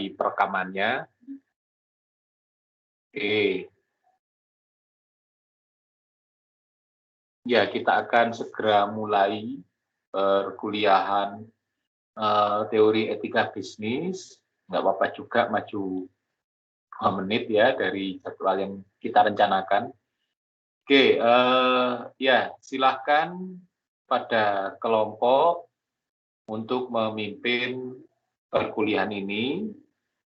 perekamannya. Oke. Ya, kita akan segera mulai perkuliahan teori etika bisnis. Nggak apa-apa juga maju 2 menit ya dari jadwal yang kita rencanakan. Oke, ya silahkan pada kelompok untuk memimpin perkuliahan ini.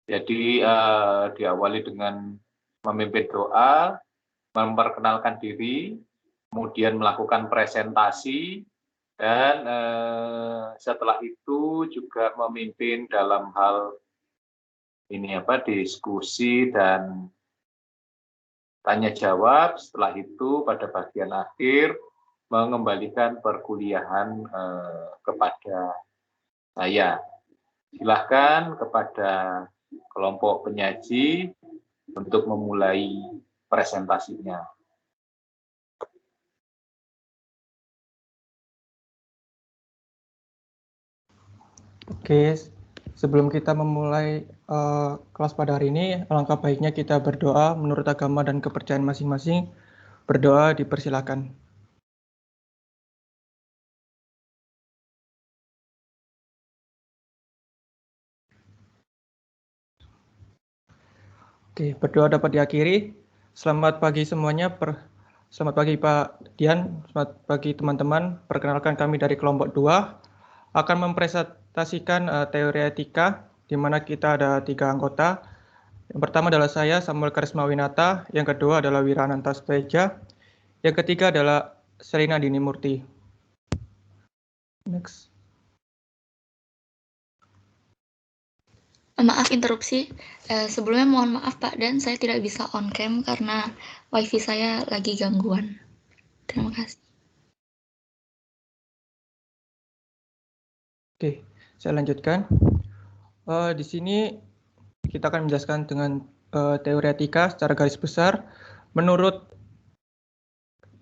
Jadi diawali dengan memimpin doa, memperkenalkan diri, kemudian melakukan presentasi, dan setelah itu juga memimpin dalam hal diskusi dan tanya jawab. Setelah itu pada bagian akhir mengembalikan perkuliahan kepada saya. Silahkan kepada kelompok penyaji untuk memulai presentasinya. Oke, sebelum kita memulai kelas pada hari ini, alangkah baiknya kita berdoa menurut agama dan kepercayaan masing-masing. Berdoa dipersilakan. Oke, berdoa dapat diakhiri. Selamat pagi semuanya. Selamat pagi Pak Dian, selamat pagi teman-teman. Perkenalkan kami dari kelompok 2 akan mempresentasikan teori etika, di mana kita ada 3 anggota. Yang pertama adalah saya, Samuel Karismawinata. Yang kedua adalah Wirananta Suteja. Yang ketiga adalah Serina Dini Murti. Next. Maaf interupsi, sebelumnya mohon maaf Pak Dan, saya tidak bisa on cam karena wifi saya lagi gangguan. Terima kasih. Oke, saya lanjutkan. Di sini kita akan menjelaskan dengan teori etika secara garis besar. Menurut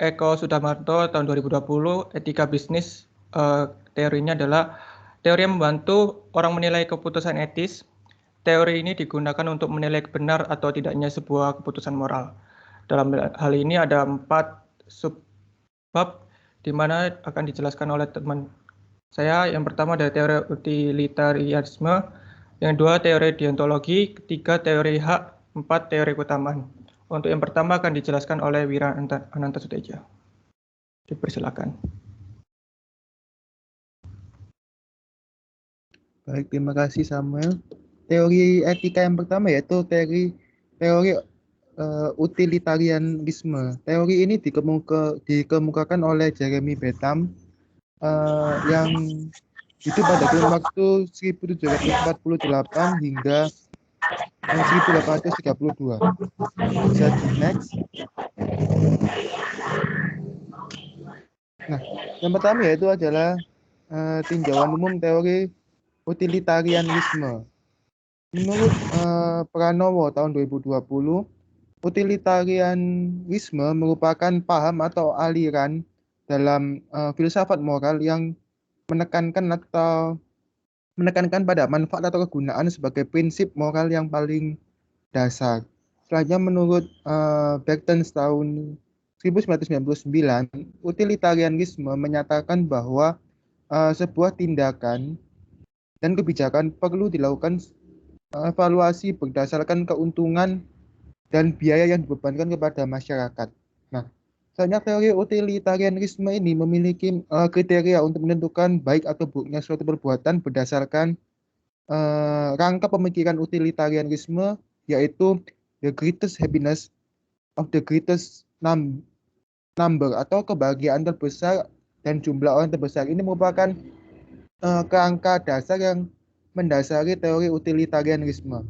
Eko Sudarmanto tahun 2020, etika bisnis teorinya adalah teori yang membantu orang menilai keputusan etis. Teori ini digunakan untuk menilai benar atau tidaknya sebuah keputusan moral. Dalam hal ini ada 4 subbab di mana akan dijelaskan oleh teman saya. Yang pertama ada teori utilitarianisme, yang kedua teori deontologi, ketiga teori hak, 4 teori keutamaan. Untuk yang pertama akan dijelaskan oleh Wirananta Suteja. Dipersilakan. Baik, terima kasih Samuel. Teori etika yang pertama yaitu teori utilitarianisme. Teori ini dikemukakan oleh Jeremy Bentham yang itu pada kurun waktu 1748 hingga 1832. Bisa di next. Nah, yang pertama yaitu adalah tinjauan umum teori utilitarianisme. Menurut Pranowo tahun 2020, utilitarianisme merupakan paham atau aliran dalam filsafat moral yang menekankan pada manfaat atau kegunaan sebagai prinsip moral yang paling dasar. Selanjutnya menurut Bertens tahun 1999, utilitarianisme menyatakan bahwa sebuah tindakan dan kebijakan perlu dilakukan evaluasi berdasarkan keuntungan dan biaya yang dibebankan kepada masyarakat. Nah, selanjutnya teori utilitarianisme ini memiliki kriteria untuk menentukan baik atau buruknya suatu perbuatan berdasarkan rangka pemikiran utilitarianisme, yaitu the greatest happiness of the greatest number atau kebahagiaan terbesar dan jumlah orang terbesar. Ini merupakan kerangka dasar yang mendasari teori utilitarianisme.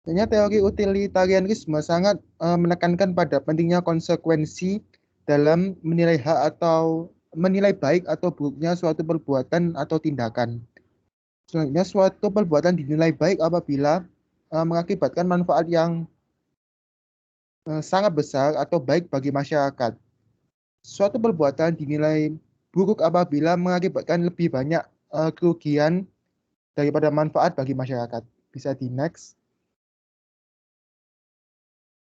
Sebenarnya teori utilitarianisme sangat menekankan pada pentingnya konsekuensi dalam menilai hak atau menilai baik atau buruknya suatu perbuatan atau tindakan. Selanjutnya, suatu perbuatan dinilai baik apabila mengakibatkan manfaat yang sangat besar atau baik bagi masyarakat. Suatu perbuatan dinilai buruk apabila mengakibatkan lebih banyak kerugian daripada manfaat bagi masyarakat. Bisa di next.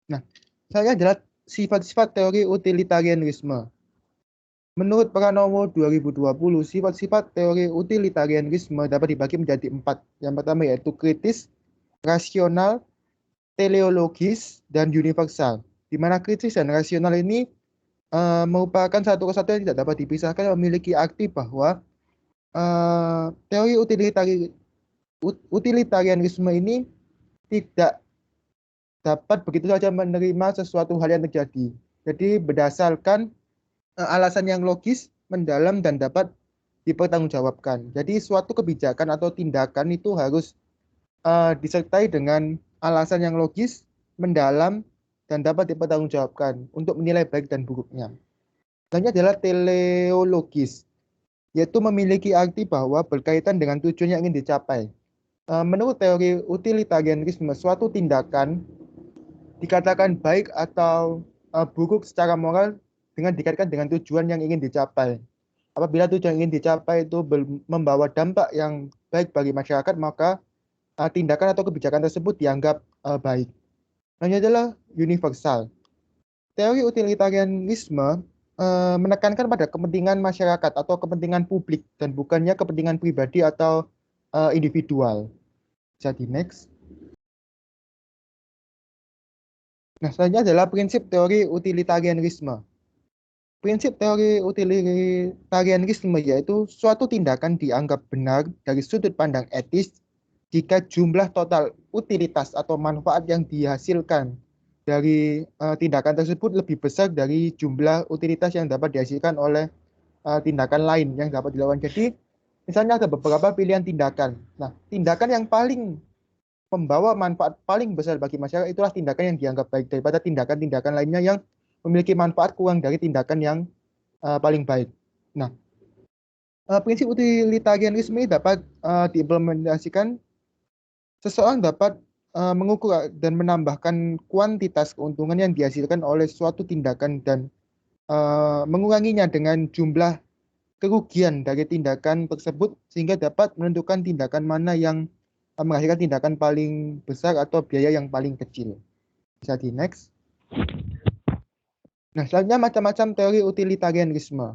Nah, saya adalah sifat-sifat teori utilitarianisme. Menurut Pranowo 2020, sifat-sifat teori utilitarianisme dapat dibagi menjadi 4. Yang pertama yaitu kritis, rasional, teleologis, dan universal. Di mana kritis dan rasional ini merupakan satu kesatuan yang tidak dapat dipisahkan, memiliki arti bahwa teori utilitarianisme ini tidak dapat begitu saja menerima sesuatu hal yang terjadi. Jadi berdasarkan alasan yang logis, mendalam, dan dapat dipertanggungjawabkan. Jadi suatu kebijakan atau tindakan itu harus disertai dengan alasan yang logis, mendalam, dan dapat dipertanggungjawabkan untuk menilai baik dan buruknya. Selanjutnya adalah teleologis, yaitu memiliki arti bahwa berkaitan dengan tujuan yang ingin dicapai. Menurut teori utilitarianisme, suatu tindakan dikatakan baik atau buruk secara moral dengan dikaitkan dengan tujuan yang ingin dicapai. Apabila tujuan yang ingin dicapai itu membawa dampak yang baik bagi masyarakat, maka tindakan atau kebijakan tersebut dianggap baik. Selanjutnya adalah universal. Teori utilitarianisme menekankan pada kepentingan masyarakat atau kepentingan publik dan bukannya kepentingan pribadi atau individual. Bisa di next. Nah, selanjutnya adalah prinsip teori utilitarianisme. Prinsip teori utilitarianisme yaitu suatu tindakan dianggap benar dari sudut pandang etis jika jumlah total utilitas atau manfaat yang dihasilkan dari tindakan tersebut lebih besar dari jumlah utilitas yang dapat dihasilkan oleh tindakan lain yang dapat dilakukan. Jadi, misalnya ada beberapa pilihan tindakan. Nah, tindakan yang paling membawa manfaat paling besar bagi masyarakat itulah tindakan yang dianggap baik daripada tindakan-tindakan lainnya yang memiliki manfaat kurang dari tindakan yang paling baik. Nah, prinsip utilitarianisme ini dapat diimplementasikan. Seseorang dapat mengukur dan menambahkan kuantitas keuntungan yang dihasilkan oleh suatu tindakan dan menguranginya dengan jumlah kerugian dari tindakan tersebut sehingga dapat menentukan tindakan mana yang menghasilkan tindakan paling besar atau biaya yang paling kecil. Bisa di next. Nah, selanjutnya macam-macam teori utilitarianisme.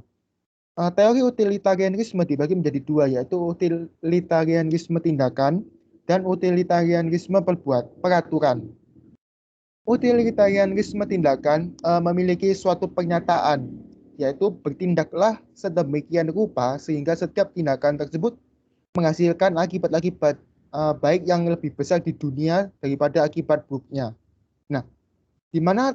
Teori utilitarianisme dibagi menjadi dua, yaitu utilitarianisme tindakan dan utilitarianisme peraturan. Utilitarianisme tindakan memiliki suatu pernyataan, yaitu bertindaklah sedemikian rupa sehingga setiap tindakan tersebut menghasilkan akibat-akibat baik yang lebih besar di dunia daripada akibat buruknya. Nah, di mana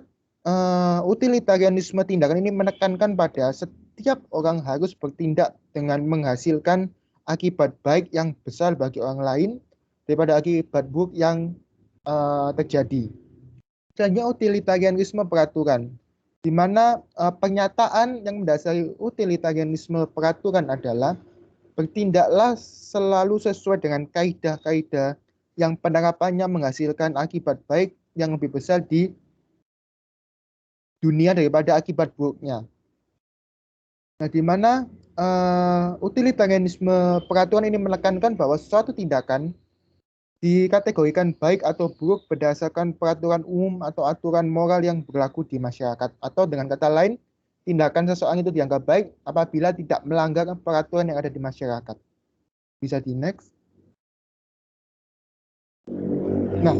utilitarianisme tindakan ini menekankan pada setiap orang harus bertindak dengan menghasilkan akibat baik yang besar bagi orang lain daripada akibat buruk yang terjadi. Selanjutnya utilitarianisme peraturan, di mana pernyataan yang mendasari utilitarianisme peraturan adalah bertindaklah selalu sesuai dengan kaidah-kaidah yang penerapannya menghasilkan akibat baik yang lebih besar di dunia daripada akibat buruknya. Nah, di mana utilitarianisme peraturan ini menekankan bahwa suatu tindakan dikategorikan baik atau buruk berdasarkan peraturan umum atau aturan moral yang berlaku di masyarakat. Atau dengan kata lain, tindakan seseorang itu dianggap baik apabila tidak melanggar peraturan yang ada di masyarakat. Bisa di next. Nah,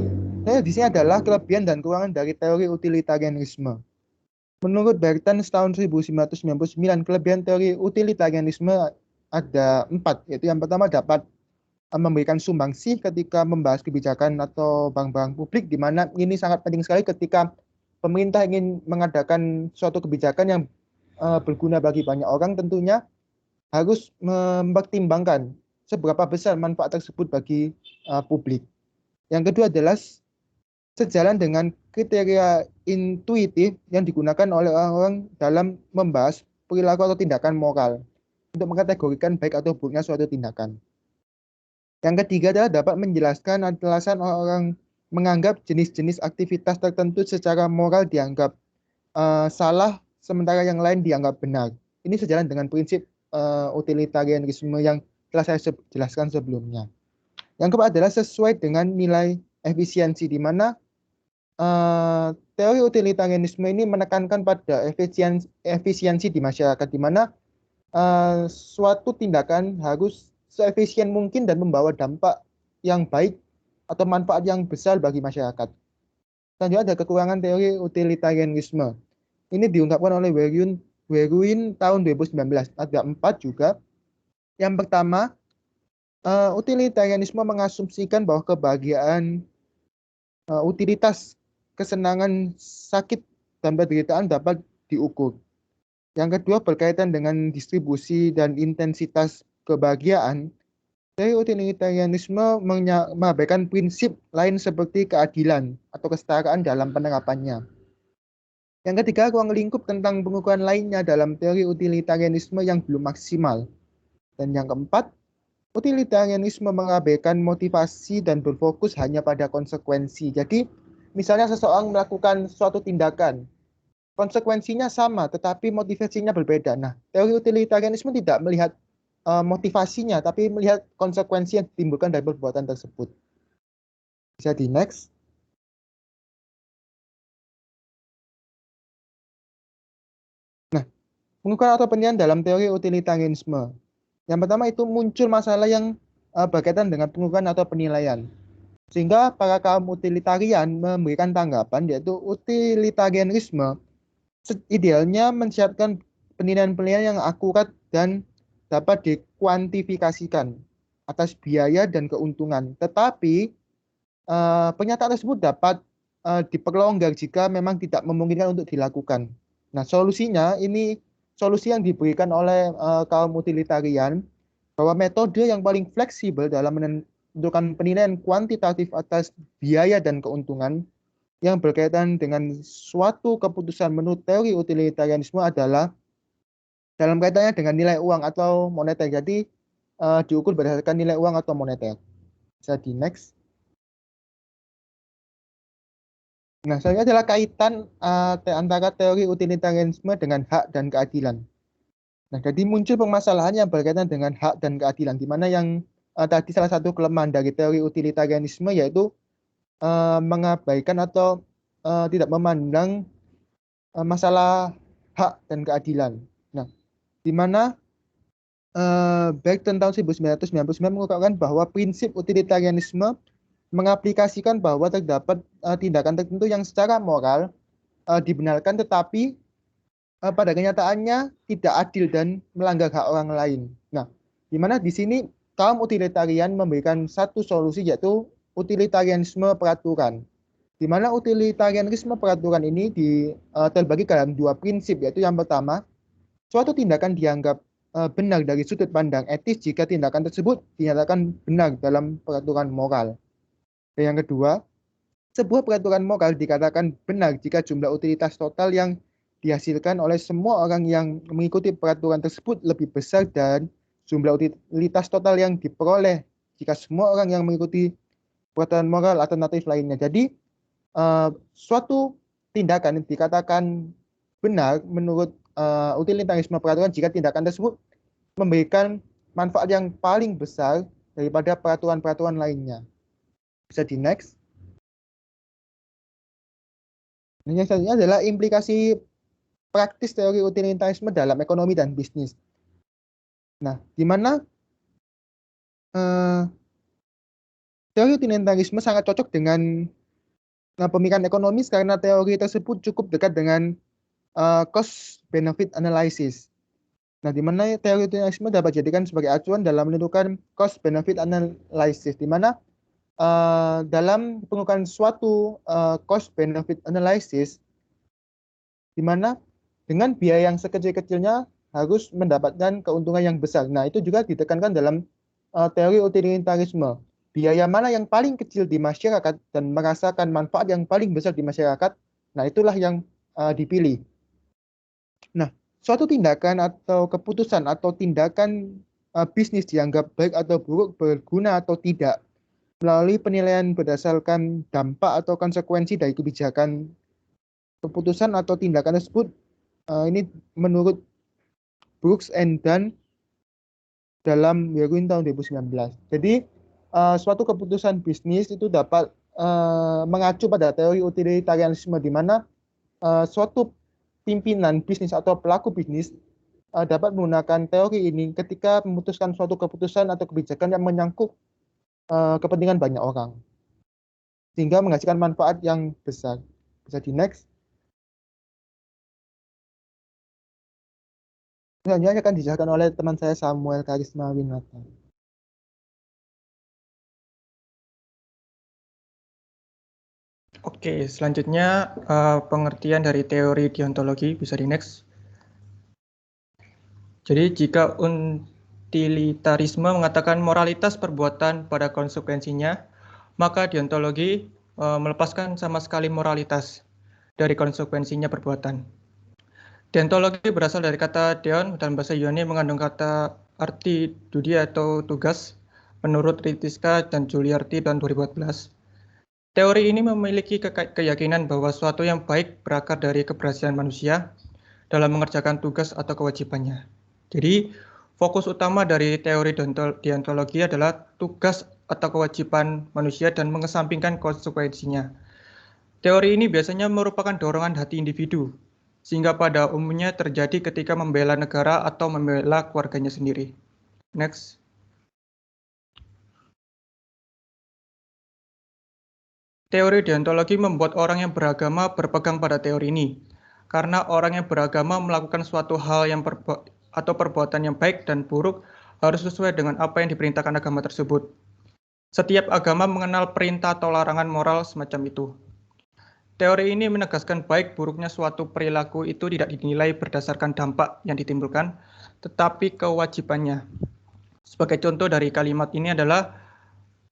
di sini adalah kelebihan dan kekurangan dari teori utilitarianisme. Menurut Bertrand tahun 1999, kelebihan teori utilitarianisme ada 4, yaitu yang pertama dapat memberikan sumbangsi ketika membahas kebijakan atau barang-barang publik, di mana ini sangat penting sekali ketika pemerintah ingin mengadakan suatu kebijakan yang berguna bagi banyak orang, tentunya harus mempertimbangkan seberapa besar manfaat tersebut bagi publik. Yang kedua adalah sejalan dengan kriteria intuitif yang digunakan oleh orang-orang dalam membahas perilaku atau tindakan moral untuk mengkategorikan baik atau buruknya suatu tindakan. Yang ketiga adalah dapat menjelaskan alasan orang menganggap jenis-jenis aktivitas tertentu secara moral dianggap salah, sementara yang lain dianggap benar. Ini sejalan dengan prinsip utilitarianisme yang telah saya jelaskan sebelumnya. Yang keempat adalah sesuai dengan nilai efisiensi, di mana teori utilitarianisme ini menekankan pada efisiensi di masyarakat, di mana suatu tindakan harus seefisien mungkin dan membawa dampak yang baik atau manfaat yang besar bagi masyarakat. Selanjutnya ada kekurangan teori utilitarianisme. Ini diungkapkan oleh Weruin tahun 2019. Ada 4 juga. Yang pertama, utilitarianisme mengasumsikan bahwa kebahagiaan, utilitas, kesenangan, sakit, dan penderitaan dapat diukur. Yang kedua, berkaitan dengan distribusi dan intensitas kebahagiaan. Teori utilitarianisme mengabaikan prinsip lain seperti keadilan atau kesetaraan dalam penerapannya. Yang ketiga, ruang lingkup tentang pengukuran lainnya dalam teori utilitarianisme yang belum maksimal. Dan yang keempat, utilitarianisme mengabaikan motivasi dan berfokus hanya pada konsekuensi. Jadi, misalnya seseorang melakukan suatu tindakan, konsekuensinya sama, tetapi motivasinya berbeda. Nah, teori utilitarianisme tidak melihat motivasinya, tapi melihat konsekuensi yang ditimbulkan dari perbuatan tersebut. Bisa di next. Nah, pengukuran atau penilaian dalam teori utilitarianisme. Yang pertama itu muncul masalah yang berkaitan dengan pengukuran atau penilaian. Sehingga para kaum utilitarian memberikan tanggapan, yaitu utilitarianisme idealnya mensiapkan penilaian-penilaian yang akurat dan dapat dikuantifikasikan atas biaya dan keuntungan. Tetapi pernyataan tersebut dapat diperlonggar jika memang tidak memungkinkan untuk dilakukan. Nah, solusinya ini solusi yang diberikan oleh kaum utilitarian, bahwa metode yang paling fleksibel dalam menentukan penilaian kuantitatif atas biaya dan keuntungan yang berkaitan dengan suatu keputusan menurut teori utilitarianisme adalah dalam kaitannya dengan nilai uang atau moneter. Jadi diukur berdasarkan nilai uang atau moneter. Bisa di next. Nah, selanjutnya adalah kaitan antara teori utilitarianisme dengan hak dan keadilan. Nah, jadi muncul permasalahan yang berkaitan dengan hak dan keadilan, di mana yang tadi salah satu kelemahan dari teori utilitarianisme yaitu mengabaikan atau tidak memandang masalah hak dan keadilan. Nah, di mana Bergson tahun 1999 mengungkapkan bahwa prinsip utilitarianisme mengaplikasikan bahwa terdapat tindakan tertentu yang secara moral dibenarkan, tetapi pada kenyataannya tidak adil dan melanggar hak orang lain. Nah, di mana di sini kaum utilitarian memberikan satu solusi, yaitu utilitarianisme peraturan. Di mana utilitarianisme peraturan ini terbagi dalam dua prinsip, yaitu yang pertama, suatu tindakan dianggap benar dari sudut pandang etis jika tindakan tersebut dinyatakan benar dalam peraturan moral. Dan yang kedua, sebuah peraturan moral dikatakan benar jika jumlah utilitas total yang dihasilkan oleh semua orang yang mengikuti peraturan tersebut lebih besar dan jumlah utilitas total yang diperoleh jika semua orang yang mengikuti peraturan moral alternatif lainnya. Jadi suatu tindakan dikatakan benar menurut utilitarisme peraturan jika tindakan tersebut memberikan manfaat yang paling besar daripada peraturan-peraturan lainnya. Bisa di next. Yang selanjutnya adalah implikasi praktis teori utilitarisme dalam ekonomi dan bisnis. Nah, di mana teori utilitarisme sangat cocok dengan pemikiran ekonomis karena teori tersebut cukup dekat dengan cost benefit analysis. Nah, di mana teori utilitarisme dapat dijadikan sebagai acuan dalam menentukan cost benefit analysis, di mana dalam pengukuran suatu cost benefit analysis, di mana dengan biaya yang sekecil-kecilnya harus mendapatkan keuntungan yang besar. Nah, itu juga ditekankan dalam teori utilitarisme. Biaya mana yang paling kecil di masyarakat dan merasakan manfaat yang paling besar di masyarakat, nah itulah yang dipilih. Nah, suatu tindakan atau keputusan atau tindakan bisnis dianggap baik atau buruk, berguna atau tidak, melalui penilaian berdasarkan dampak atau konsekuensi dari kebijakan, keputusan atau tindakan tersebut. Ini menurut Brooks and Dunn dalam Weruin tahun 2019. Jadi suatu keputusan bisnis itu dapat mengacu pada teori utilitarianisme, di mana suatu pimpinan bisnis atau pelaku bisnis dapat menggunakan teori ini ketika memutuskan suatu keputusan atau kebijakan yang menyangkut kepentingan banyak orang, sehingga menghasilkan manfaat yang besar. Bisa di next. Selanjutnya akan dijelaskan oleh teman saya Samuel Karisma Winata. Oke, selanjutnya pengertian dari teori deontologi, bisa di next. Jadi jika utilitarisme mengatakan moralitas perbuatan pada konsekuensinya, maka deontologi melepaskan sama sekali moralitas dari konsekuensinya perbuatan. Deontologi berasal dari kata deon, dalam bahasa Yunani mengandung kata arti dudi atau tugas, menurut Ritiska dan Giuliarti tahun 2014. Teori ini memiliki keyakinan bahwa suatu yang baik berakar dari keberhasilan manusia dalam mengerjakan tugas atau kewajibannya. Jadi, fokus utama dari teori deontologi adalah tugas atau kewajiban manusia dan mengesampingkan konsekuensinya. Teori ini biasanya merupakan dorongan hati individu, sehingga pada umumnya terjadi ketika membela negara atau membela keluarganya sendiri. Next. Teori deontologi membuat orang yang beragama berpegang pada teori ini, karena orang yang beragama melakukan suatu hal yang atau perbuatan yang baik dan buruk harus sesuai dengan apa yang diperintahkan agama tersebut. Setiap agama mengenal perintah atau larangan moral semacam itu. Teori ini menegaskan baik buruknya suatu perilaku itu tidak dinilai berdasarkan dampak yang ditimbulkan, tetapi kewajibannya. Sebagai contoh dari kalimat ini adalah,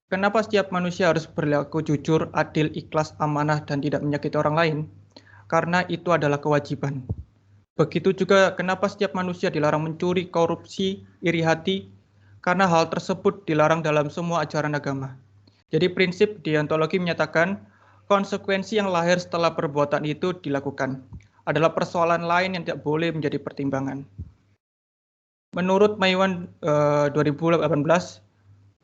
kenapa setiap manusia harus berlaku jujur, adil, ikhlas, amanah, dan tidak menyakiti orang lain? Karena itu adalah kewajiban. Begitu juga kenapa setiap manusia dilarang mencuri, korupsi, iri hati? Karena hal tersebut dilarang dalam semua ajaran agama. Jadi prinsip deontologi menyatakan konsekuensi yang lahir setelah perbuatan itu dilakukan adalah persoalan lain yang tidak boleh menjadi pertimbangan. Menurut Maiwan 2018,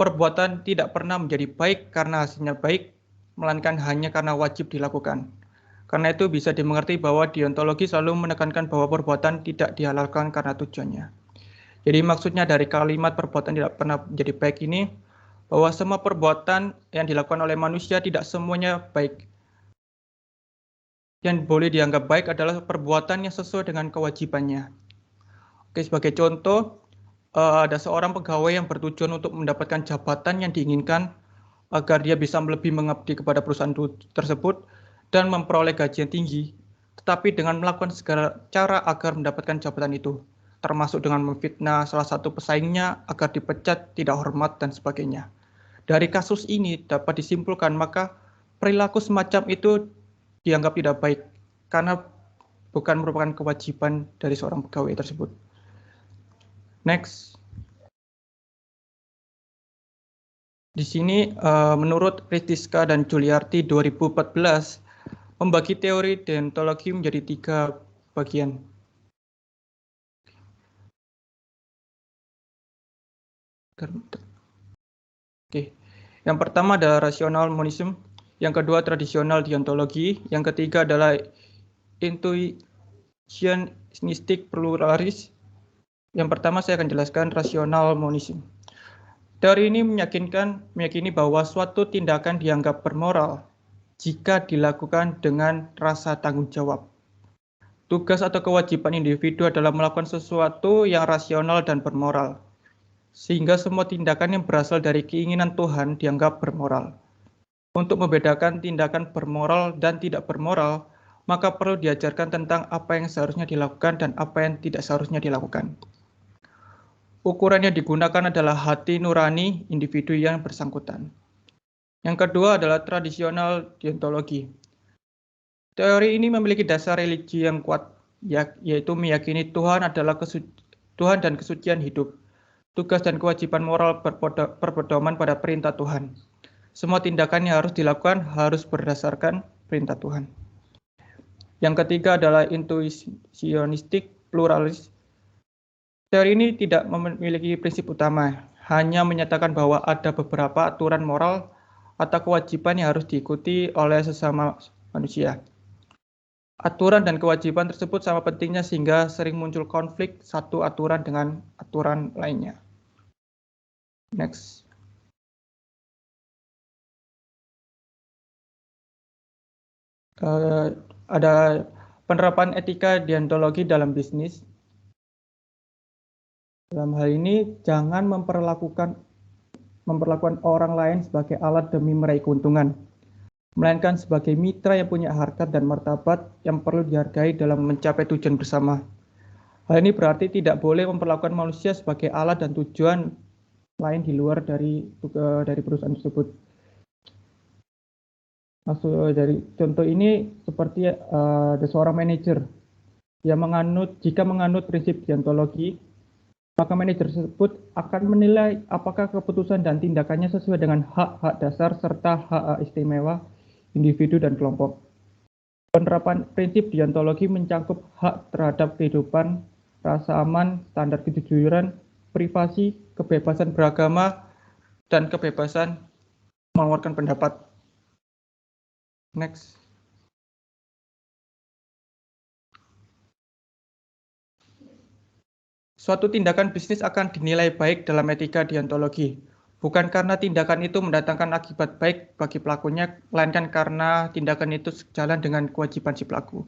perbuatan tidak pernah menjadi baik karena hasilnya baik, melainkan hanya karena wajib dilakukan. Karena itu bisa dimengerti bahwa deontologi selalu menekankan bahwa perbuatan tidak dihalalkan karena tujuannya. Jadi maksudnya dari kalimat perbuatan tidak pernah menjadi baik ini, bahwa semua perbuatan yang dilakukan oleh manusia tidak semuanya baik. Yang boleh dianggap baik adalah perbuatan yang sesuai dengan kewajibannya. Oke, sebagai contoh, ada seorang pegawai yang bertujuan untuk mendapatkan jabatan yang diinginkan agar dia bisa lebih mengabdi kepada perusahaan tersebut dan memperoleh gaji yang tinggi, tetapi dengan melakukan segala cara agar mendapatkan jabatan itu, termasuk dengan memfitnah salah satu pesaingnya agar dipecat, tidak hormat, dan sebagainya. Dari kasus ini dapat disimpulkan maka perilaku semacam itu dianggap tidak baik karena bukan merupakan kewajiban dari seorang pegawai tersebut. Next. Di sini menurut Ritiska dan Giuliarti 2014 membagi teori deontologi menjadi 3 bagian. Oke. Yang pertama adalah rasional monisme, yang kedua tradisional deontologi, yang ketiga adalah intuitionistic pluralis. Yang pertama saya akan jelaskan rasional monisme. Teori ini meyakini bahwa suatu tindakan dianggap bermoral jika dilakukan dengan rasa tanggung jawab. Tugas atau kewajiban individu adalah melakukan sesuatu yang rasional dan bermoral, sehingga semua tindakan yang berasal dari keinginan Tuhan dianggap bermoral. Untuk membedakan tindakan bermoral dan tidak bermoral, maka perlu diajarkan tentang apa yang seharusnya dilakukan dan apa yang tidak seharusnya dilakukan. Ukuran yang digunakan adalah hati nurani individu yang bersangkutan. Yang kedua adalah tradisional deontologi. Teori ini memiliki dasar religi yang kuat, yaitu meyakini Tuhan adalah Tuhan dan kesucian hidup. Tugas dan kewajiban moral berpedoman pada perintah Tuhan. Semua tindakan yang harus dilakukan harus berdasarkan perintah Tuhan. Yang ketiga adalah intuitionistic pluralis. Teori ini tidak memiliki prinsip utama, hanya menyatakan bahwa ada beberapa aturan moral atau kewajiban yang harus diikuti oleh sesama manusia. Aturan dan kewajiban tersebut sama pentingnya sehingga sering muncul konflik satu aturan dengan aturan lainnya. Next. Ada penerapan etika deontologi dalam bisnis. Dalam hal ini, jangan memperlakukan orang lain sebagai alat demi meraih keuntungan, melainkan sebagai mitra yang punya harkat dan martabat yang perlu dihargai dalam mencapai tujuan bersama. Hal ini berarti tidak boleh memperlakukan manusia sebagai alat dan tujuan lain di luar dari perusahaan tersebut. Dari contoh ini seperti ada seorang manajer yang jika menganut prinsip deontologi, maka manajer tersebut akan menilai apakah keputusan dan tindakannya sesuai dengan hak-hak dasar serta hak istimewa individu dan kelompok. Penerapan prinsip deontologi mencakup hak terhadap kehidupan, rasa aman, standar kejujuran, privasi, kebebasan beragama, dan kebebasan mengeluarkan pendapat. Next. Suatu tindakan bisnis akan dinilai baik dalam etika deontologi, bukan karena tindakan itu mendatangkan akibat baik bagi pelakunya, melainkan karena tindakan itu sejalan dengan kewajiban si pelaku.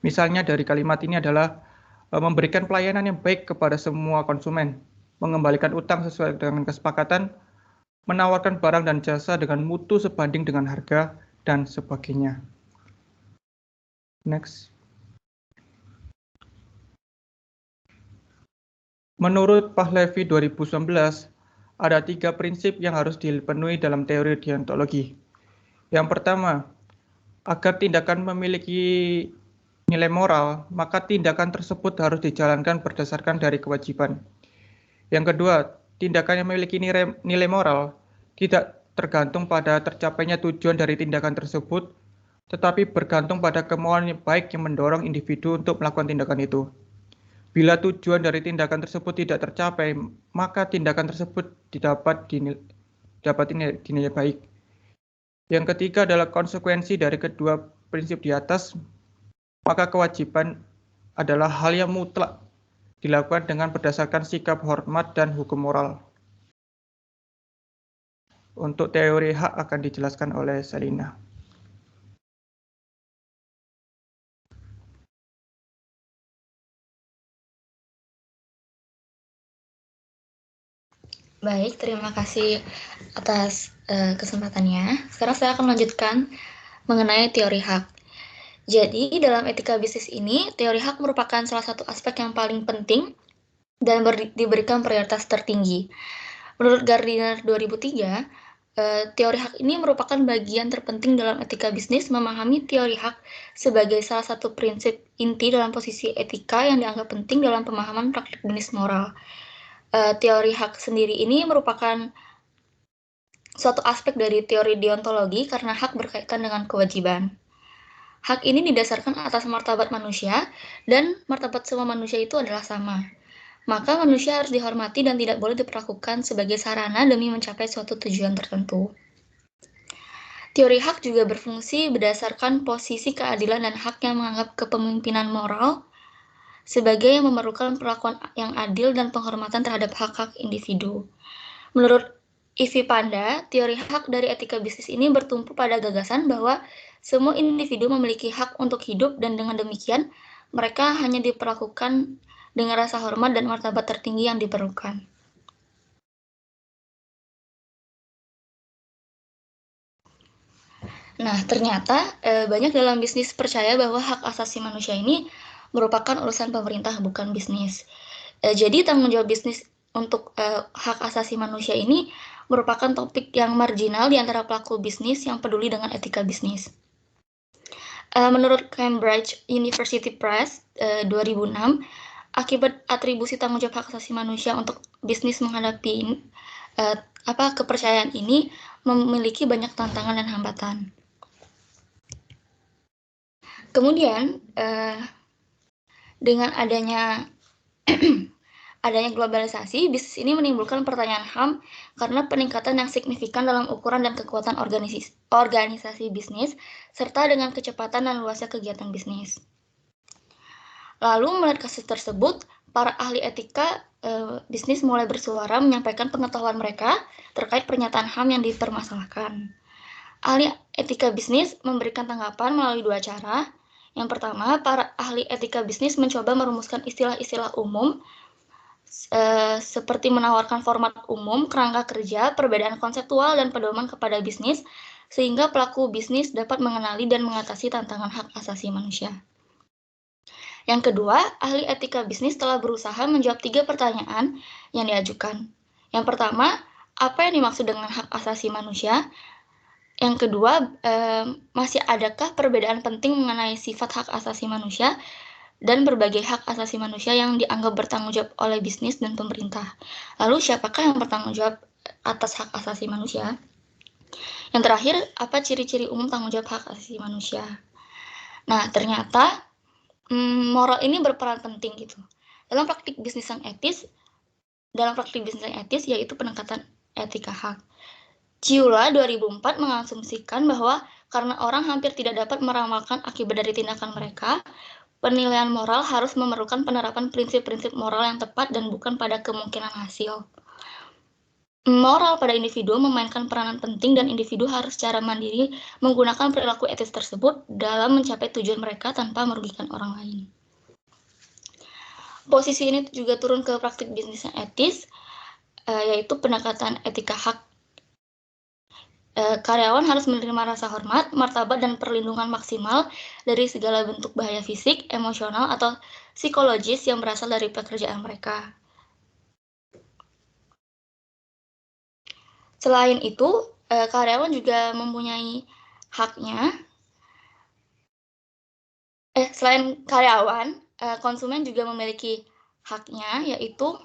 Misalnya dari kalimat ini adalah memberikan pelayanan yang baik kepada semua konsumen, mengembalikan utang sesuai dengan kesepakatan, menawarkan barang dan jasa dengan mutu sebanding dengan harga, dan sebagainya. Next. Menurut Pahlavi 2019, ada 3 prinsip yang harus dipenuhi dalam teori deontologi. Yang pertama, agar tindakan memiliki nilai moral, maka tindakan tersebut harus dijalankan berdasarkan dari kewajiban. Yang kedua, tindakan yang memiliki nilai moral tidak tergantung pada tercapainya tujuan dari tindakan tersebut, tetapi bergantung pada kemauan yang baik yang mendorong individu untuk melakukan tindakan itu. Bila tujuan dari tindakan tersebut tidak tercapai, maka tindakan tersebut dapat dinilai baik. Yang ketiga adalah konsekuensi dari kedua prinsip di atas, maka kewajiban adalah hal yang mutlak dilakukan dengan berdasarkan sikap hormat dan hukum moral. Untuk teori hak akan dijelaskan oleh Selina. Baik, terima kasih atas kesempatannya. Sekarang saya akan melanjutkan mengenai teori hak. Jadi, dalam etika bisnis ini, teori hak merupakan salah satu aspek yang paling penting dan diberikan prioritas tertinggi. Menurut Gardiner 2003, teori hak ini merupakan bagian terpenting dalam etika bisnis. Memahami teori hak sebagai salah satu prinsip inti dalam posisi etika yang dianggap penting dalam pemahaman praktik bisnis moral. Teori hak sendiri ini merupakan suatu aspek dari teori deontologi karena hak berkaitan dengan kewajiban. Hak ini didasarkan atas martabat manusia, dan martabat semua manusia itu adalah sama. Maka manusia harus dihormati dan tidak boleh diperlakukan sebagai sarana demi mencapai suatu tujuan tertentu. Teori hak juga berfungsi berdasarkan posisi keadilan dan hak yang menganggap kepemimpinan moral sebagai yang memerlukan perlakuan yang adil dan penghormatan terhadap hak-hak individu. Menurut Ivi Panda, teori hak dari etika bisnis ini bertumpu pada gagasan bahwa semua individu memiliki hak untuk hidup dan dengan demikian mereka hanya diperlakukan dengan rasa hormat dan martabat tertinggi yang diperlukan. Nah, ternyata banyak dalam bisnis percaya bahwa hak asasi manusia ini merupakan urusan pemerintah, bukan bisnis. Jadi tanggung jawab bisnis untuk hak asasi manusia ini merupakan topik yang marginal di antara pelaku bisnis yang peduli dengan etika bisnis. Menurut Cambridge University Press 2006, akibat atribusi tanggung jawab hak asasi manusia untuk bisnis menghadapi kepercayaan ini memiliki banyak tantangan dan hambatan. Kemudian dengan adanya adanya globalisasi, bisnis ini menimbulkan pertanyaan HAM karena peningkatan yang signifikan dalam ukuran dan kekuatan organisasi bisnis, serta dengan kecepatan dan luasnya kegiatan bisnis. Lalu melihat kasus tersebut, para ahli etika bisnis mulai bersuara menyampaikan pengetahuan mereka terkait pernyataan HAM yang dipermasalahkan. Ahli etika bisnis memberikan tanggapan melalui dua cara. Yang pertama, para ahli etika bisnis mencoba merumuskan istilah-istilah umum seperti menawarkan format umum, kerangka kerja, perbedaan konseptual, dan pedoman kepada bisnis, sehingga pelaku bisnis dapat mengenali dan mengatasi tantangan hak asasi manusia. Yang kedua, ahli etika bisnis telah berusaha menjawab 3 pertanyaan yang diajukan. Yang pertama, apa yang dimaksud dengan hak asasi manusia? Yang kedua, masih adakah perbedaan penting mengenai sifat hak asasi manusia dan berbagai hak asasi manusia yang dianggap bertanggung jawab oleh bisnis dan pemerintah? Lalu siapakah yang bertanggung jawab atas hak asasi manusia? Yang terakhir, apa ciri-ciri umum tanggung jawab hak asasi manusia? Nah, ternyata moral ini berperan penting gitu. Dalam praktik bisnis yang etis yaitu pendekatan etika hak. Ciula 2004 mengasumsikan bahwa karena orang hampir tidak dapat meramalkan akibat dari tindakan mereka, penilaian moral harus memerlukan penerapan prinsip-prinsip moral yang tepat dan bukan pada kemungkinan hasil. Moral pada individu memainkan peranan penting dan individu harus secara mandiri menggunakan perilaku etis tersebut dalam mencapai tujuan mereka tanpa merugikan orang lain. Posisi ini juga turun ke praktik bisnis yang etis, yaitu pendekatan etika hak. Karyawan harus menerima rasa hormat, martabat, dan perlindungan maksimal dari segala bentuk bahaya fisik, emosional, atau psikologis yang berasal dari pekerjaan mereka. Selain itu, karyawan juga mempunyai haknya. Selain karyawan, konsumen juga memiliki haknya, yaitu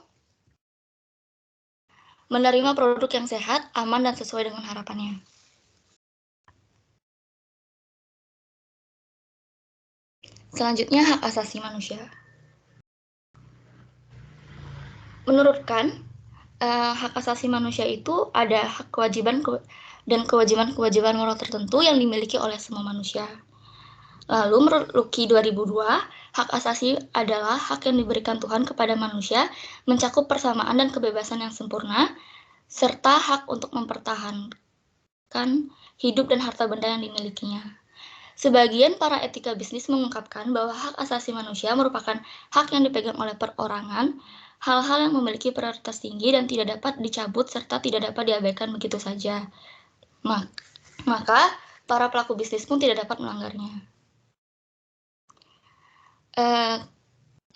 menerima produk yang sehat, aman, dan sesuai dengan harapannya. Selanjutnya, hak asasi manusia. Menurut Kant, hak asasi manusia itu ada hak kewajiban dan kewajiban-kewajiban moral tertentu yang dimiliki oleh semua manusia. Lalu menurut Lucky 2002, hak asasi adalah hak yang diberikan Tuhan kepada manusia, mencakup persamaan dan kebebasan yang sempurna, serta hak untuk mempertahankan hidup dan harta benda yang dimilikinya. Sebagian para etika bisnis mengungkapkan bahwa hak asasi manusia merupakan hak yang dipegang oleh perorangan, hal-hal yang memiliki prioritas tinggi dan tidak dapat dicabut serta tidak dapat diabaikan begitu saja. Maka para pelaku bisnis pun tidak dapat melanggarnya.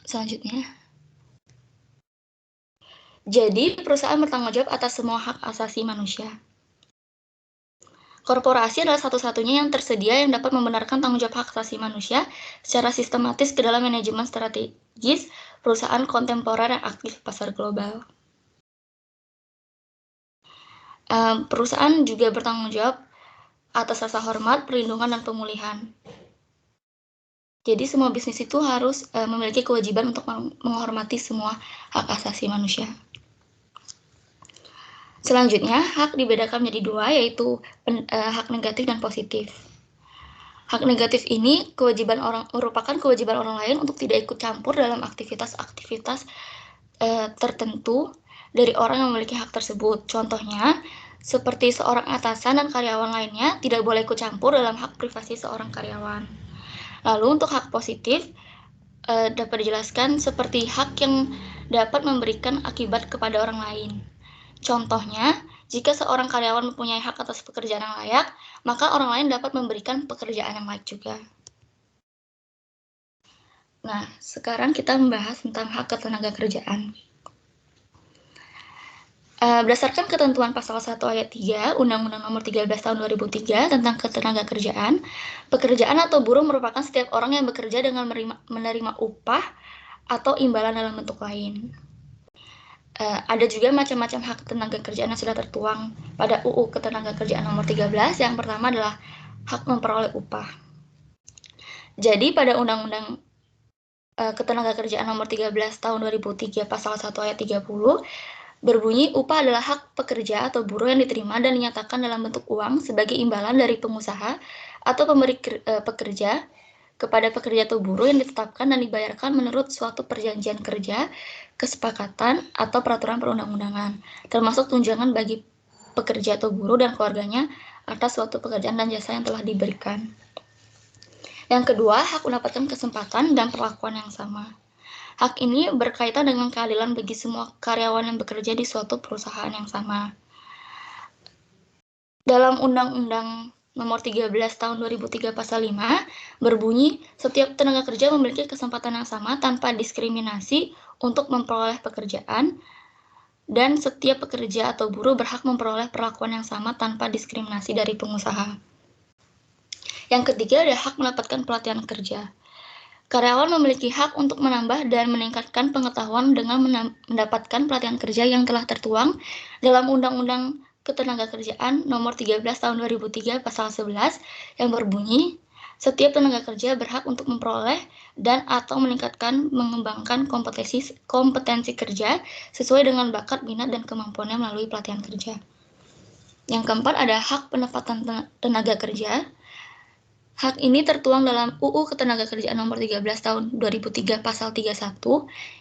Selanjutnya, jadi perusahaan bertanggung jawab atas semua hak asasi manusia. Korporasi adalah satu-satunya yang tersedia yang dapat membenarkan tanggung jawab hak asasi manusia secara sistematis ke dalam manajemen strategis perusahaan kontemporer yang aktif di pasar global. Perusahaan juga bertanggung jawab atas rasa hormat, perlindungan, dan pemulihan. Jadi semua bisnis itu harus memiliki kewajiban untuk menghormati semua hak asasi manusia. Selanjutnya, hak dibedakan menjadi 2, yaitu hak negatif dan positif. Hak negatif ini merupakan kewajiban orang lain untuk tidak ikut campur dalam aktivitas-aktivitas tertentu dari orang yang memiliki hak tersebut. Contohnya, seperti seorang atasan dan karyawan lainnya tidak boleh ikut campur dalam hak privasi seorang karyawan. Lalu untuk hak positif dapat dijelaskan seperti hak yang dapat memberikan akibat kepada orang lain. Contohnya, jika seorang karyawan mempunyai hak atas pekerjaan yang layak, maka orang lain dapat memberikan pekerjaan yang layak juga. Nah, sekarang kita membahas tentang hak ketenaga kerjaan. Berdasarkan ketentuan pasal 1 ayat 3 Undang-Undang Nomor 13 Tahun 2003 tentang ketenaga kerjaan, pekerjaan atau buruh merupakan setiap orang yang bekerja dengan menerima upah atau imbalan dalam bentuk lain. Ada juga macam-macam hak tenaga kerjaan yang sudah tertuang pada UU Ketenaga Kerjaan Nomor 13. Yang pertama adalah hak memperoleh upah. Jadi pada Undang-Undang Ketenagakerjaan nomor 13 tahun 2003 pasal 1 ayat 30 berbunyi upah adalah hak pekerja atau buruh yang diterima dan dinyatakan dalam bentuk uang sebagai imbalan dari pengusaha atau pemberi pekerja kepada pekerja atau buruh yang ditetapkan dan dibayarkan menurut suatu perjanjian kerja, kesepakatan, atau peraturan perundang-undangan, termasuk tunjangan bagi pekerja atau buruh dan keluarganya atas suatu pekerjaan dan jasa yang telah diberikan. Yang kedua, hak mendapatkan kesempatan dan perlakuan yang sama. Hak ini berkaitan dengan keadilan bagi semua karyawan yang bekerja di suatu perusahaan yang sama. Dalam Undang-Undang Nomor 13 Tahun 2003 Pasal 5 berbunyi, setiap tenaga kerja memiliki kesempatan yang sama tanpa diskriminasi untuk memperoleh pekerjaan, dan setiap pekerja atau buruh berhak memperoleh perlakuan yang sama tanpa diskriminasi dari pengusaha. Yang ketiga, ada hak mendapatkan pelatihan kerja. Karyawan memiliki hak untuk menambah dan meningkatkan pengetahuan dengan mendapatkan pelatihan kerja yang telah tertuang dalam Undang-Undang Ketenagakerjaan Nomor 13 Tahun 2003 Pasal 11 yang berbunyi, setiap tenaga kerja berhak untuk memperoleh dan atau meningkatkan mengembangkan kompetensi kerja sesuai dengan bakat, minat, dan kemampuannya melalui pelatihan kerja. Yang keempat, ada hak penempatan tenaga kerja. Hak ini tertuang dalam UU Ketenagakerjaan Nomor 13 Tahun 2003 Pasal 31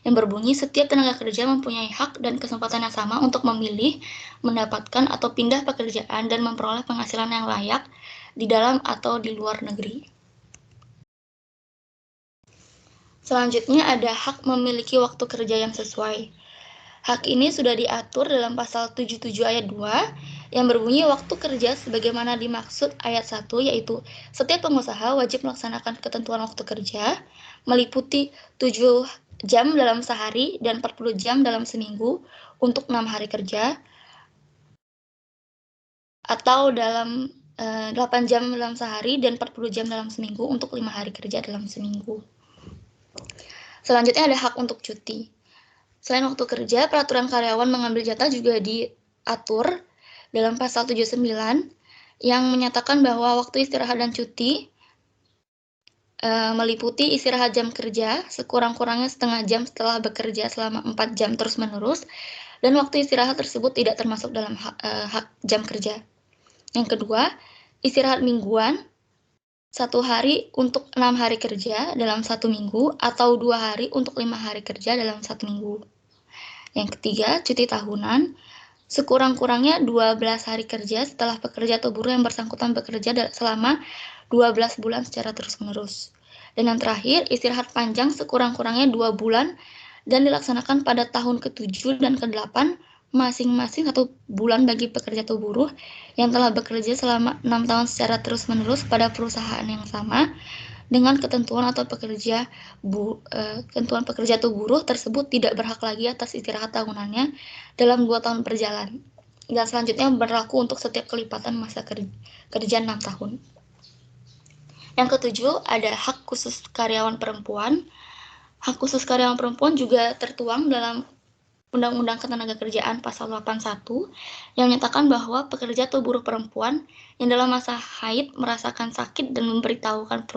yang berbunyi setiap tenaga kerja mempunyai hak dan kesempatan yang sama untuk memilih, mendapatkan atau pindah pekerjaan dan memperoleh penghasilan yang layak di dalam atau di luar negeri. Selanjutnya ada hak memiliki waktu kerja yang sesuai. Hak ini sudah diatur dalam Pasal 77 ayat 2 yang berbunyi waktu kerja sebagaimana dimaksud ayat 1, yaitu setiap pengusaha wajib melaksanakan ketentuan waktu kerja meliputi 7 jam dalam sehari dan 40 jam dalam seminggu untuk 6 hari kerja, atau dalam 8 jam dalam sehari dan 40 jam dalam seminggu untuk 5 hari kerja dalam seminggu. Selanjutnya ada hak untuk cuti. Selain waktu kerja, peraturan karyawan mengambil jatah juga diatur dalam Pasal 79 yang menyatakan bahwa waktu istirahat dan cuti meliputi istirahat jam kerja sekurang-kurangnya setengah jam setelah bekerja selama 4 jam terus-menerus, dan waktu istirahat tersebut tidak termasuk dalam hak jam kerja. Yang kedua, istirahat mingguan 1 hari untuk 6 hari kerja dalam 1 minggu atau 2 hari untuk 5 hari kerja dalam 1 minggu. Yang ketiga, cuti tahunan sekurang-kurangnya 12 hari kerja setelah pekerja atau buruh yang bersangkutan bekerja selama 12 bulan secara terus-menerus. Dan yang terakhir, istirahat panjang sekurang-kurangnya 2 bulan dan dilaksanakan pada tahun ke-7 dan ke-8 masing-masing 1 bulan bagi pekerja atau buruh yang telah bekerja selama 6 tahun secara terus-menerus pada perusahaan yang sama dengan ketentuan pekerja atau buruh tersebut tidak berhak lagi atas istirahat tahunannya dalam 2 tahun berjalan. Dan selanjutnya berlaku untuk setiap kelipatan masa kerja 6 tahun. Yang ketujuh, ada hak khusus karyawan perempuan. Hak khusus karyawan perempuan juga tertuang dalam Undang-Undang Ketenagakerjaan Pasal 81 yang menyatakan bahwa pekerja atau buruh perempuan yang dalam masa haid merasakan sakit dan memberitahukan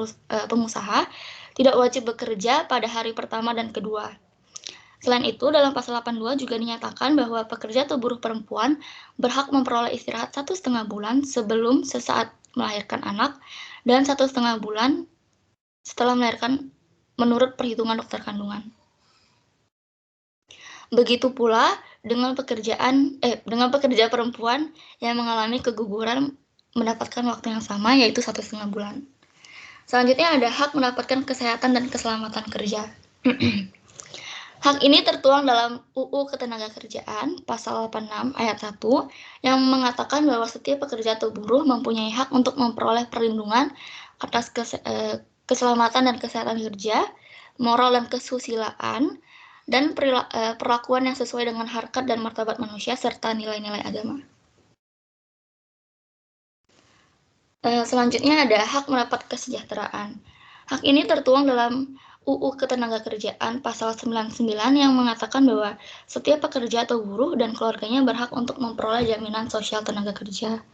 pengusaha tidak wajib bekerja pada hari pertama dan kedua. Selain itu, dalam Pasal 82 juga dinyatakan bahwa pekerja atau buruh perempuan berhak memperoleh istirahat 1,5 bulan sebelum sesaat melahirkan anak dan 1,5 bulan setelah melahirkan menurut perhitungan dokter kandungan. Begitu pula dengan pekerja perempuan yang mengalami keguguran mendapatkan waktu yang sama, yaitu 1,5 bulan. Selanjutnya ada hak mendapatkan kesehatan dan keselamatan kerja. Hak ini tertuang dalam UU Ketenagakerjaan Pasal 86 ayat 1 yang mengatakan bahwa setiap pekerja atau buruh mempunyai hak untuk memperoleh perlindungan atas keselamatan dan kesehatan kerja, moral dan kesusilaan, dan perlakuan yang sesuai dengan harkat dan martabat manusia serta nilai-nilai agama. Selanjutnya ada hak mendapat kesejahteraan. Hak ini tertuang dalam UU Ketenagakerjaan Pasal 99 yang mengatakan bahwa setiap pekerja atau buruh dan keluarganya berhak untuk memperoleh jaminan sosial tenaga kerja.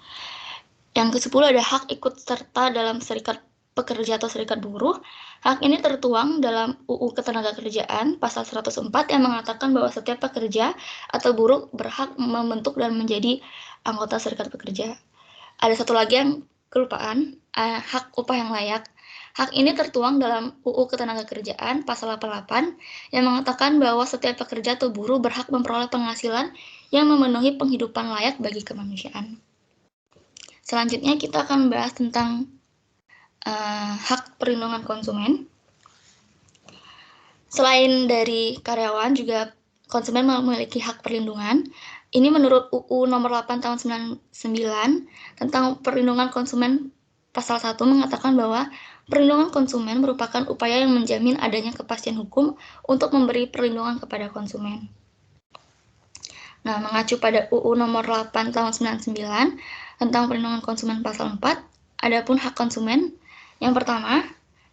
Yang ke-10 ada hak ikut serta dalam serikat pekerja atau serikat buruh, hak ini tertuang dalam UU Ketenagakerjaan pasal 104 yang mengatakan bahwa setiap pekerja atau buruh berhak membentuk dan menjadi anggota serikat pekerja. Ada satu lagi yang kelupaan, hak upah yang layak. Hak ini tertuang dalam UU Ketenagakerjaan pasal 88 yang mengatakan bahwa setiap pekerja atau buruh berhak memperoleh penghasilan yang memenuhi penghidupan layak bagi kemanusiaan. Selanjutnya kita akan membahas tentang hak perlindungan konsumen. Selain dari karyawan, juga konsumen memiliki hak perlindungan. Ini menurut UU nomor 8 tahun 99 tentang perlindungan konsumen pasal 1 mengatakan bahwa perlindungan konsumen merupakan upaya yang menjamin adanya kepastian hukum untuk memberi perlindungan kepada konsumen. Nah, mengacu pada UU nomor 8 tahun 99 tentang perlindungan konsumen pasal 4, adapun hak konsumen. Yang pertama,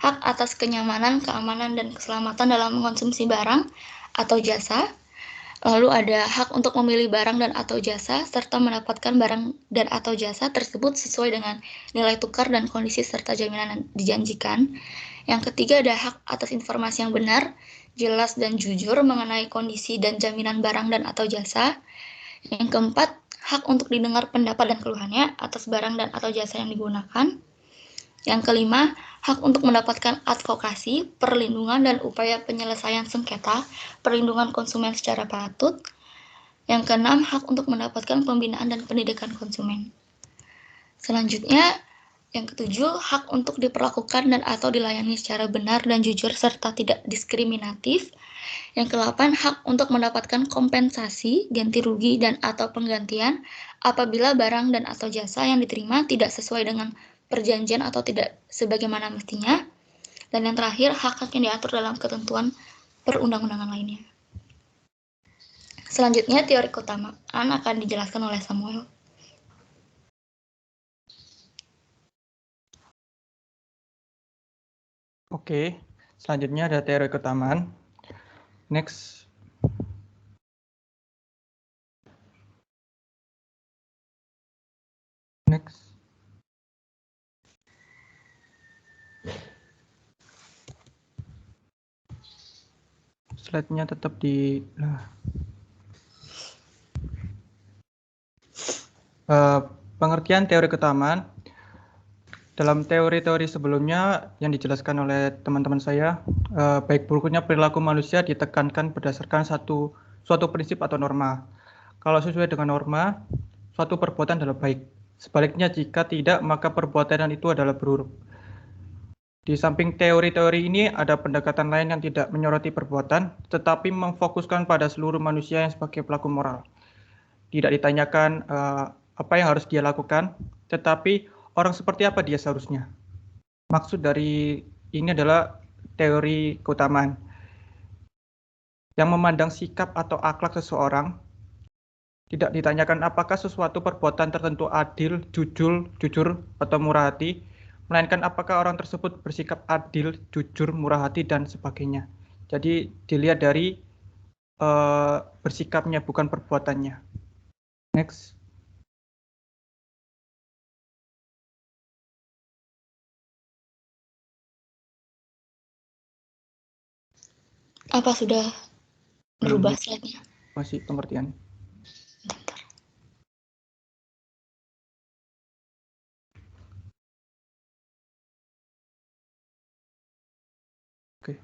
hak atas kenyamanan, keamanan, dan keselamatan dalam mengkonsumsi barang atau jasa. Lalu ada hak untuk memilih barang dan atau jasa, serta mendapatkan barang dan atau jasa tersebut sesuai dengan nilai tukar dan kondisi serta jaminan yang dijanjikan. Yang ketiga ada hak atas informasi yang benar, jelas, dan jujur mengenai kondisi dan jaminan barang dan atau jasa. Yang keempat, hak untuk didengar pendapat dan keluhannya atas barang dan atau jasa yang digunakan. Yang kelima, hak untuk mendapatkan advokasi, perlindungan, dan upaya penyelesaian sengketa, perlindungan konsumen secara patut. Yang keenam, hak untuk mendapatkan pembinaan dan pendidikan konsumen. Selanjutnya, yang ketujuh, hak untuk diperlakukan dan atau dilayani secara benar dan jujur serta tidak diskriminatif. Yang kedelapan, hak untuk mendapatkan kompensasi, ganti rugi, dan atau penggantian apabila barang dan atau jasa yang diterima tidak sesuai dengan perjanjian atau tidak sebagaimana mestinya. Dan yang terakhir, hak-hak yang diatur dalam ketentuan perundang-undangan lainnya. Selanjutnya, teori keutamaan akan dijelaskan oleh Samuel. Oke, selanjutnya ada teori keutamaan. Next. Next. Slide-nya tetap di pengertian teori keutamaan. Dalam teori-teori sebelumnya yang dijelaskan oleh teman-teman saya, baik buruknya perilaku manusia ditekankan berdasarkan suatu prinsip atau norma. Kalau sesuai dengan norma, suatu perbuatan adalah baik. Sebaliknya jika tidak, maka perbuatan itu adalah buruk. Di samping teori-teori ini ada pendekatan lain yang tidak menyoroti perbuatan, tetapi memfokuskan pada seluruh manusia yang sebagai pelaku moral. Tidak ditanyakan apa yang harus dia lakukan, tetapi orang seperti apa dia seharusnya. Maksud dari ini adalah teori keutamaan yang memandang sikap atau akhlak seseorang. Tidak ditanyakan apakah sesuatu perbuatan tertentu adil, jujur, atau murah hati, melainkan apakah orang tersebut bersikap adil, jujur, murah hati, dan sebagainya. Jadi dilihat dari bersikapnya, bukan perbuatannya. Next. Apa sudah berubah slide-nya? Masih pengertian. Bentar. Oke.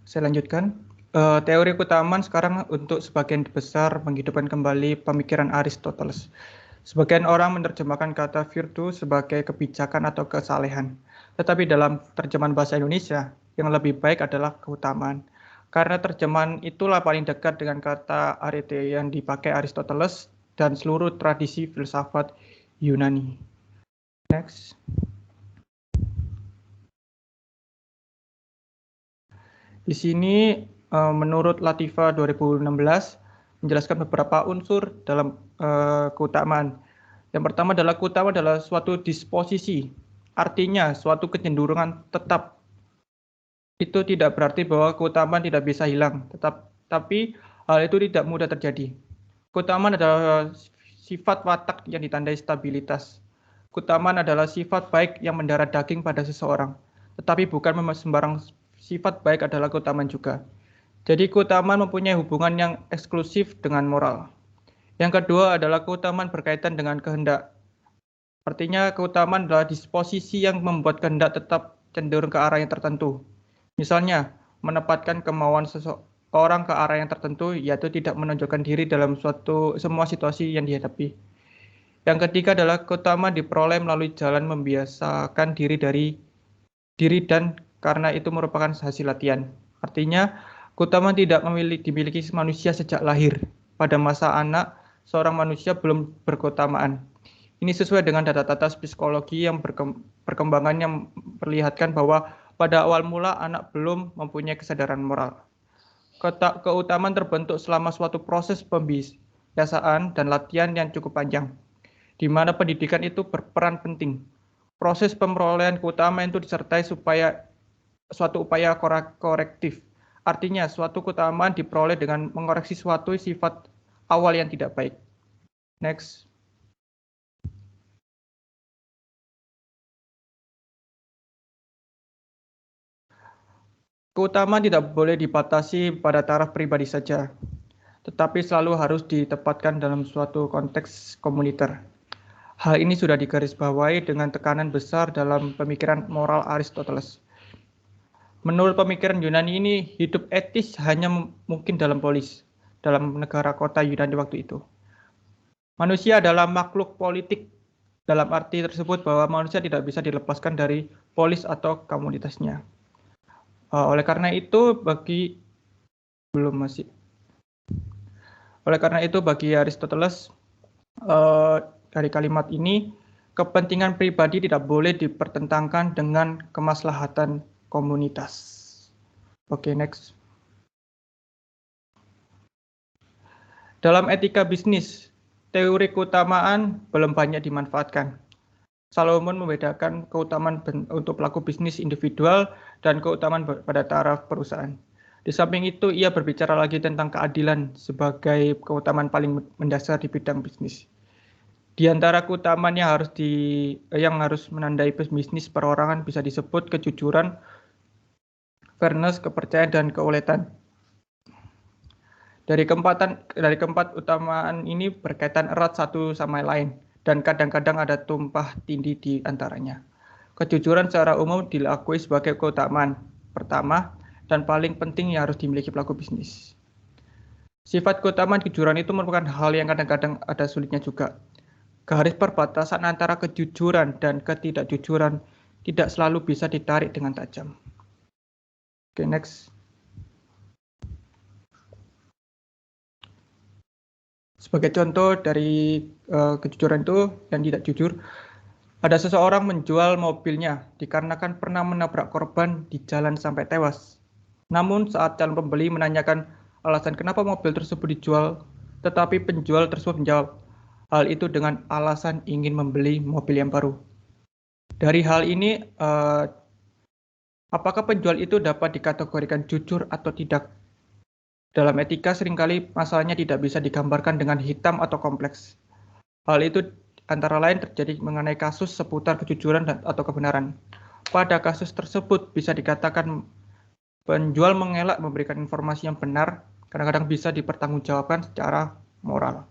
Saya lanjutkan. Teori keutamaan sekarang untuk sebagian besar menghidupkan kembali pemikiran Aristoteles. Sebagian orang menerjemahkan kata virtu sebagai kebijakan atau kesalehan. Tetapi dalam terjemahan bahasa Indonesia, yang lebih baik adalah keutamaan. Karena terjemahan itulah paling dekat dengan kata arete yang dipakai Aristoteles dan seluruh tradisi filsafat Yunani. Next. Di sini menurut Latifa 2016 menjelaskan beberapa unsur dalam keutamaan. Yang pertama adalah keutamaan adalah suatu disposisi, artinya suatu kecenderungan tetap. Itu tidak berarti bahwa keutamaan tidak bisa hilang, tapi hal itu tidak mudah terjadi. Keutamaan adalah sifat watak yang ditandai stabilitas. Keutamaan adalah sifat baik yang mendarah daging pada seseorang, tetapi bukan sembarang sifat baik adalah keutamaan juga. Jadi keutamaan mempunyai hubungan yang eksklusif dengan moral. Yang kedua adalah keutamaan berkaitan dengan kehendak. Artinya keutamaan adalah disposisi yang membuat kehendak tetap cenderung ke arah yang tertentu. Misalnya, menempatkan kemauan seseorang ke arah yang tertentu, yaitu tidak menonjolkan diri dalam semua situasi yang dihadapi. Yang ketiga adalah keutamaan diperoleh melalui jalan membiasakan diri dan karena itu merupakan hasil latihan. Artinya, keutamaan tidak dimiliki manusia sejak lahir. Pada masa anak, seorang manusia belum berkeutamaan. Ini sesuai dengan data-data psikologi yang perkembangannya memperlihatkan bahwa pada awal mula anak belum mempunyai kesadaran moral. Keutamaan terbentuk selama suatu proses pembiasaan dan latihan yang cukup panjang, di mana pendidikan itu berperan penting. Proses pemerolehan keutamaan itu disertai suatu upaya korektif. Artinya, suatu keutamaan diperoleh dengan mengoreksi suatu sifat awal yang tidak baik. Next. Keutamaan tidak boleh dibatasi pada taraf pribadi saja, tetapi selalu harus ditempatkan dalam suatu konteks komuniter. Hal ini sudah digarisbawahi dengan tekanan besar dalam pemikiran moral Aristoteles. Menurut pemikiran Yunani ini, hidup etis hanya mungkin dalam polis, dalam negara kota Yunani waktu itu. Manusia adalah makhluk politik, dalam arti tersebut bahwa manusia tidak bisa dilepaskan dari polis atau komunitasnya. Oleh karena itu, bagi Aristoteles, dari kalimat ini, kepentingan pribadi tidak boleh dipertentangkan dengan kemaslahatan komunitas. Oke, next. Dalam etika bisnis, teori keutamaan belum banyak dimanfaatkan. Solomon membedakan keutamaan untuk pelaku bisnis individual dan keutamaan pada taraf perusahaan. Di samping itu, ia berbicara lagi tentang keadilan sebagai keutamaan paling mendasar di bidang bisnis. Di antara keutamaan yang harus menandai bisnis perorangan bisa disebut kejujuran, fairness, kepercayaan, dan keuletan. Dari keempat utamaan ini berkaitan erat satu sama lain, dan kadang-kadang ada tumpah tindih di antaranya. Kejujuran secara umum diakui sebagai keutamaan pertama dan paling penting yang harus dimiliki pelaku bisnis. Sifat keutamaan kejujuran itu merupakan hal yang kadang-kadang ada sulitnya juga. Garis perbatasan antara kejujuran dan ketidakjujuran tidak selalu bisa ditarik dengan tajam. Oke, next. Sebagai contoh dari kejujuran itu yang tidak jujur, ada seseorang menjual mobilnya dikarenakan pernah menabrak korban di jalan sampai tewas. Namun saat calon pembeli menanyakan alasan kenapa mobil tersebut dijual, tetapi penjual tersebut menjawab hal itu dengan alasan ingin membeli mobil yang baru. Dari hal ini, apakah penjual itu dapat dikategorikan jujur atau tidak? Dalam etika seringkali masalahnya tidak bisa digambarkan dengan hitam atau kompleks. Hal itu antara lain terjadi mengenai kasus seputar kejujuran atau kebenaran. Pada kasus tersebut bisa dikatakan penjual mengelak memberikan informasi yang benar, kadang-kadang bisa dipertanggungjawabkan secara moral.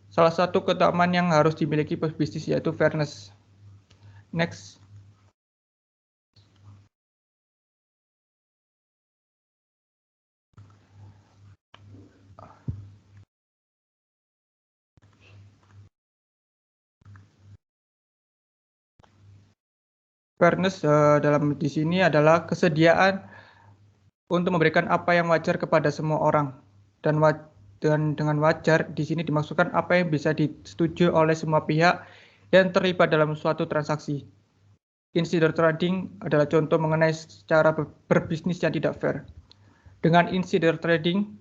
Salah satu keutamaan yang harus dimiliki pebisnis yaitu fairness. Next. Fairness di sini adalah kesediaan untuk memberikan apa yang wajar kepada semua orang, dan dengan wajar di sini dimaksudkan apa yang bisa disetujui oleh semua pihak yang terlibat dalam suatu transaksi. Insider trading adalah contoh mengenai cara berbisnis yang tidak fair. Dengan insider trading,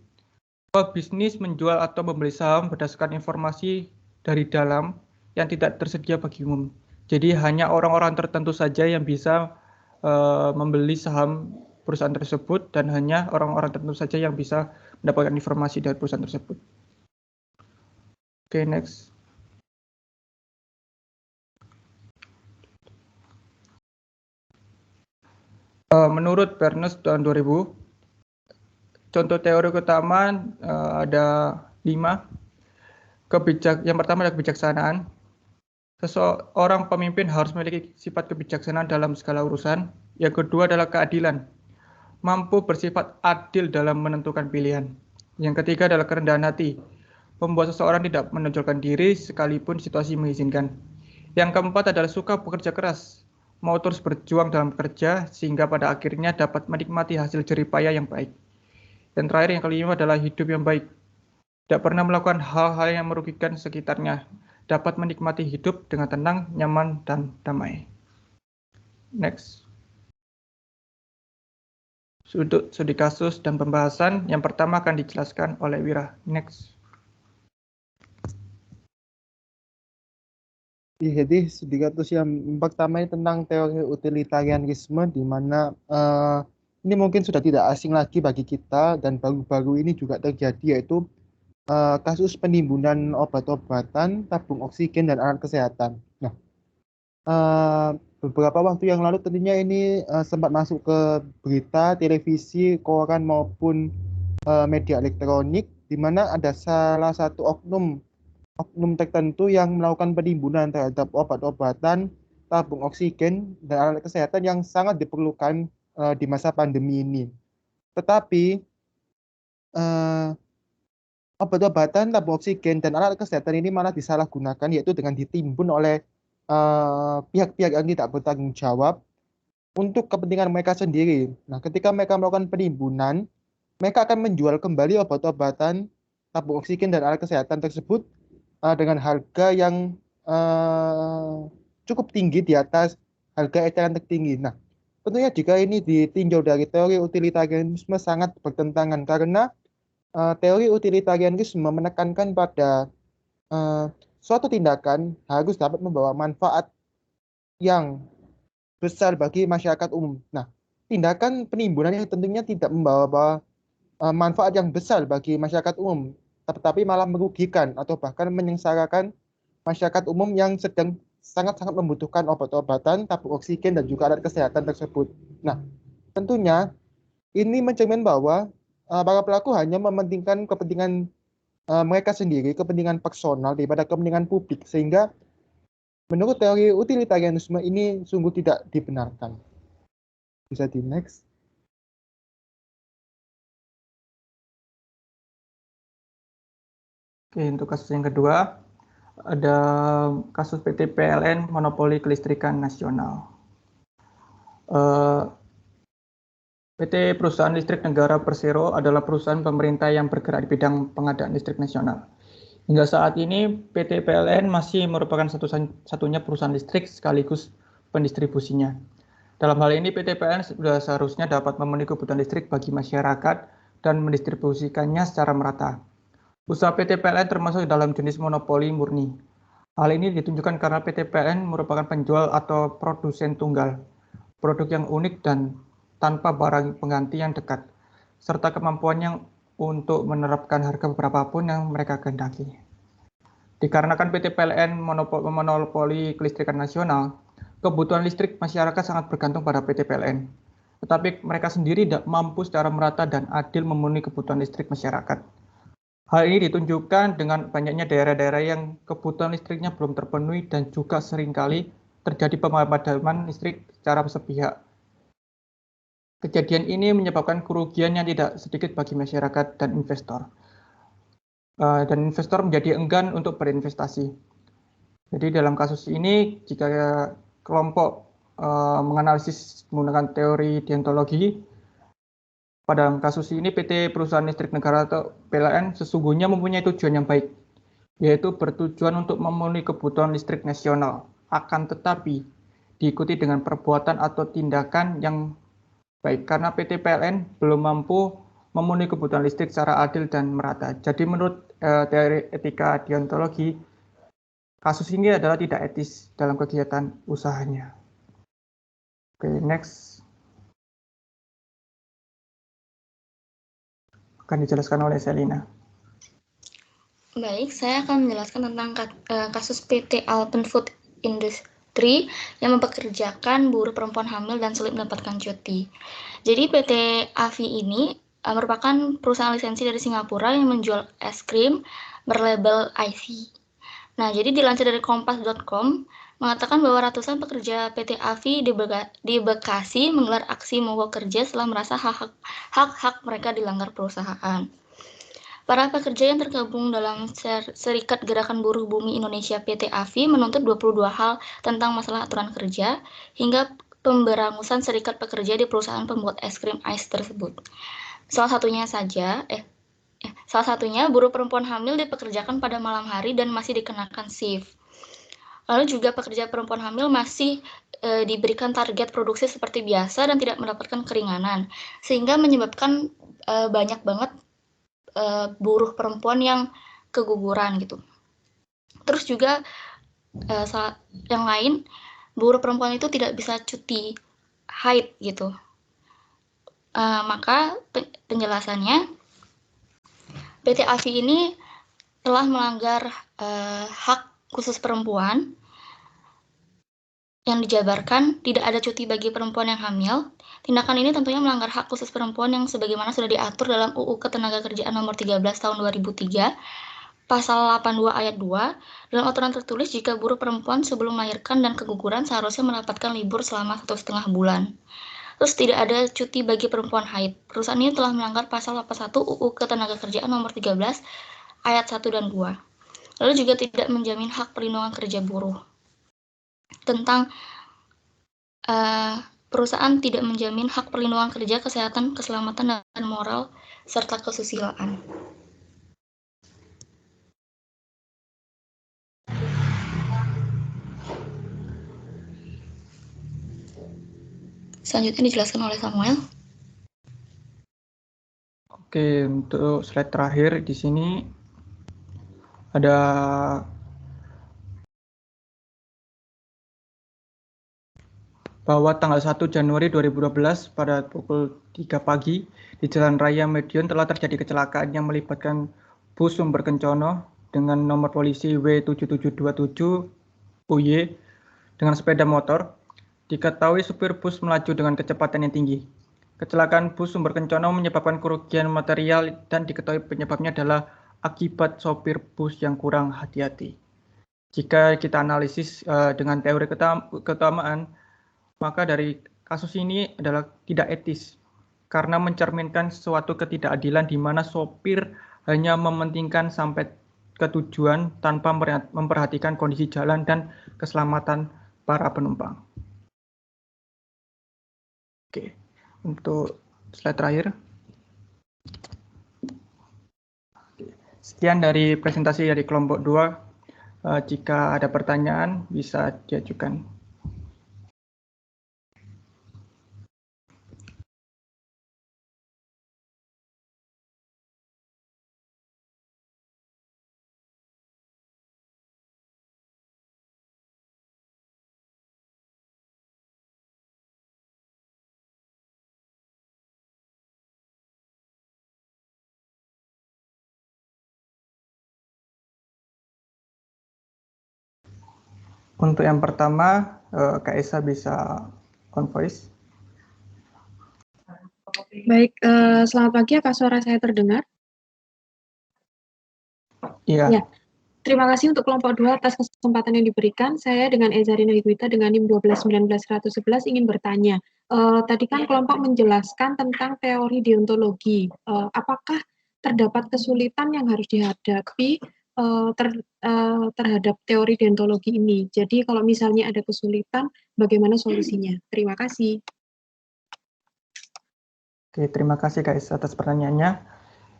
pebisnis menjual atau membeli saham berdasarkan informasi dari dalam yang tidak tersedia bagi umum. Jadi hanya orang-orang tertentu saja yang bisa membeli saham perusahaan tersebut, dan hanya orang-orang tertentu saja yang bisa mendapatkan informasi dari perusahaan tersebut. Oke, next. Menurut Bernes tahun 2000, contoh teori keutamaan ada 5. Yang pertama adalah kebijaksanaan. Seseorang pemimpin harus memiliki sifat kebijaksanaan dalam segala urusan. Yang kedua adalah keadilan. Mampu bersifat adil dalam menentukan pilihan. Yang ketiga adalah kerendahan hati. Membuat seseorang tidak menonjolkan diri sekalipun situasi mengizinkan. Yang keempat adalah suka bekerja keras. Mau terus berjuang dalam bekerja sehingga pada akhirnya dapat menikmati hasil jeripaya yang baik. Dan terakhir yang kelima adalah hidup yang baik. Tidak pernah melakukan hal-hal yang merugikan sekitarnya. Dapat menikmati hidup dengan tenang, nyaman, dan damai. Next. Sudut studi kasus dan pembahasan yang pertama akan dijelaskan oleh Wira. Next. Jadi studi kasus yang pertama tentang teori utilitarianisme, di mana ini mungkin sudah tidak asing lagi bagi kita dan baru-baru ini juga terjadi, yaitu kasus penimbunan obat-obatan, tabung oksigen, dan alat kesehatan. Nah, beberapa waktu yang lalu tentunya ini sempat masuk ke berita, televisi, koran maupun media elektronik, di mana ada salah satu oknum tertentu yang melakukan penimbunan terhadap obat-obatan, tabung oksigen, dan alat kesehatan yang sangat diperlukan di masa pandemi ini. Tetapi obat-obatan, tabung oksigen, dan alat kesehatan ini malah disalahgunakan, yaitu dengan ditimbun oleh pihak-pihak yang tidak bertanggung jawab untuk kepentingan mereka sendiri. Nah, ketika mereka melakukan penimbunan, mereka akan menjual kembali obat-obatan, tabung oksigen, dan alat kesehatan tersebut dengan harga yang cukup tinggi di atas harga eceran tertinggi. Nah, tentunya jika ini ditinjau dari teori utilitarianisme sangat bertentangan, karena teori utilitarianisme menekankan pada suatu tindakan harus dapat membawa manfaat yang besar bagi masyarakat umum. Nah, tindakan penimbunan yang tentunya tidak membawa manfaat yang besar bagi masyarakat umum, tetapi malah merugikan atau bahkan menyengsarakan masyarakat umum yang sedang sangat-sangat membutuhkan obat-obatan, tabung oksigen, dan juga alat kesehatan tersebut. Nah, tentunya ini mencerminkan bahwa para pelaku hanya mementingkan kepentingan mereka sendiri, kepentingan personal daripada kepentingan publik, sehingga menurut teori utilitarianisme ini sungguh tidak dibenarkan. Bisa di next. Oke, untuk kasus yang kedua, ada kasus PT PLN Monopoli Kelistrikan Nasional. PT Perusahaan Listrik Negara Persero adalah perusahaan pemerintah yang bergerak di bidang pengadaan listrik nasional. Hingga saat ini, PT PLN masih merupakan satu-satunya perusahaan listrik sekaligus pendistribusinya. Dalam hal ini, PT PLN sudah seharusnya dapat memenuhi kebutuhan listrik bagi masyarakat dan mendistribusikannya secara merata. Usaha PT PLN termasuk dalam jenis monopoli murni. Hal ini ditunjukkan karena PT PLN merupakan penjual atau produsen tunggal, produk yang unik dan tanpa barang pengganti yang dekat, serta kemampuannya untuk menerapkan harga berapapun yang mereka kehendaki. Dikarenakan PT PLN monopoli kelistrikan nasional, kebutuhan listrik masyarakat sangat bergantung pada PT PLN. Tetapi mereka sendiri tidak mampu secara merata dan adil memenuhi kebutuhan listrik masyarakat. Hal ini ditunjukkan dengan banyaknya daerah-daerah yang kebutuhan listriknya belum terpenuhi dan juga seringkali terjadi pemadaman listrik secara sepihak. Kejadian ini menyebabkan kerugian yang tidak sedikit bagi masyarakat dan investor. Dan investor menjadi enggan untuk berinvestasi. Jadi dalam kasus ini, jika kelompok menganalisis menggunakan teori deontologi, pada kasus ini PT Perusahaan Listrik Negara atau PLN sesungguhnya mempunyai tujuan yang baik, yaitu bertujuan untuk memenuhi kebutuhan listrik nasional. Akan tetapi diikuti dengan perbuatan atau tindakan yang baik, karena PT PLN belum mampu memenuhi kebutuhan listrik secara adil dan merata. Jadi menurut teori etika deontologi, kasus ini adalah tidak etis dalam kegiatan usahanya. Oke, next. Akan dijelaskan oleh Selina. Baik, saya akan menjelaskan tentang kasus PT Alpen Food Industry yang mempekerjakan buruh perempuan hamil dan sulit mendapatkan cuti. Jadi PT AVI ini merupakan perusahaan lisensi dari Singapura yang menjual es krim berlabel IC. Nah, jadi dilansir dari kompas.com mengatakan bahwa ratusan pekerja PT AVI di Bekasi menggelar aksi mogok kerja setelah merasa hak-hak mereka dilanggar perusahaan. Para pekerja yang tergabung dalam Serikat Gerakan Buruh Bumi Indonesia PT AVI menuntut 22 hal tentang masalah aturan kerja hingga pemberangusan serikat pekerja di perusahaan pembuat es krim ice tersebut. Salah satunya buruh perempuan hamil dipekerjakan pada malam hari dan masih dikenakan shift. Lalu juga pekerja perempuan hamil masih diberikan target produksi seperti biasa dan tidak mendapatkan keringanan, sehingga menyebabkan banyak banget buruh perempuan yang keguguran gitu. Terus juga yang lain, buruh perempuan itu tidak bisa cuti haid gitu. Maka penjelasannya, PT AVI ini telah melanggar hak khusus perempuan yang dijabarkan tidak ada cuti bagi perempuan yang hamil. Tindakan ini tentunya melanggar hak khusus perempuan yang sebagaimana sudah diatur dalam UU Ketenagakerjaan Nomor 13 Tahun 2003, Pasal 82 Ayat 2, dalam aturan tertulis jika buruh perempuan sebelum melahirkan dan keguguran seharusnya mendapatkan libur selama 1,5 bulan. Terus tidak ada cuti bagi perempuan haid. Perusahaan ini telah melanggar Pasal 81 UU Ketenagakerjaan Nomor 13 Ayat 1 dan 2. Lalu juga tidak menjamin hak perlindungan kerja buruh. Tentang perusahaan tidak menjamin hak perlindungan kerja, kesehatan, keselamatan, dan moral, serta kesusilaan. Selanjutnya dijelaskan oleh Samuel. Oke, untuk slide terakhir di sini ada bahwa tanggal 1 Januari 2012 pada pukul 3 pagi di Jalan Raya Medion telah terjadi kecelakaan yang melibatkan bus sumber kencono dengan nomor polisi W7727 UY dengan sepeda motor. Diketahui supir bus melaju dengan kecepatan yang tinggi. Kecelakaan bus sumber kencono menyebabkan kerugian material dan diketahui penyebabnya adalah akibat sopir bus yang kurang hati-hati. Jika kita analisis dengan teori keutamaan, maka dari kasus ini adalah tidak etis karena mencerminkan suatu ketidakadilan di mana sopir hanya mementingkan sampai ke tujuan tanpa memperhatikan kondisi jalan dan keselamatan para penumpang. Oke, untuk slide terakhir. Sekian dari presentasi dari kelompok 2. Jika ada pertanyaan bisa diajukan. Untuk yang pertama, Kak Esa bisa on voice. Baik, selamat pagi. Apa suara saya terdengar? Iya. Ya. Terima kasih untuk kelompok 2 atas kesempatan yang diberikan. Saya dengan Ezarina Higwita dengan NIM 1219111 ingin bertanya. Tadi kan kelompok menjelaskan tentang teori deontologi. Apakah terdapat kesulitan yang harus dihadapi terhadap teori deontologi ini? Jadi kalau misalnya ada kesulitan, bagaimana solusinya? Terima kasih. Oke, terima kasih guys atas pertanyaannya.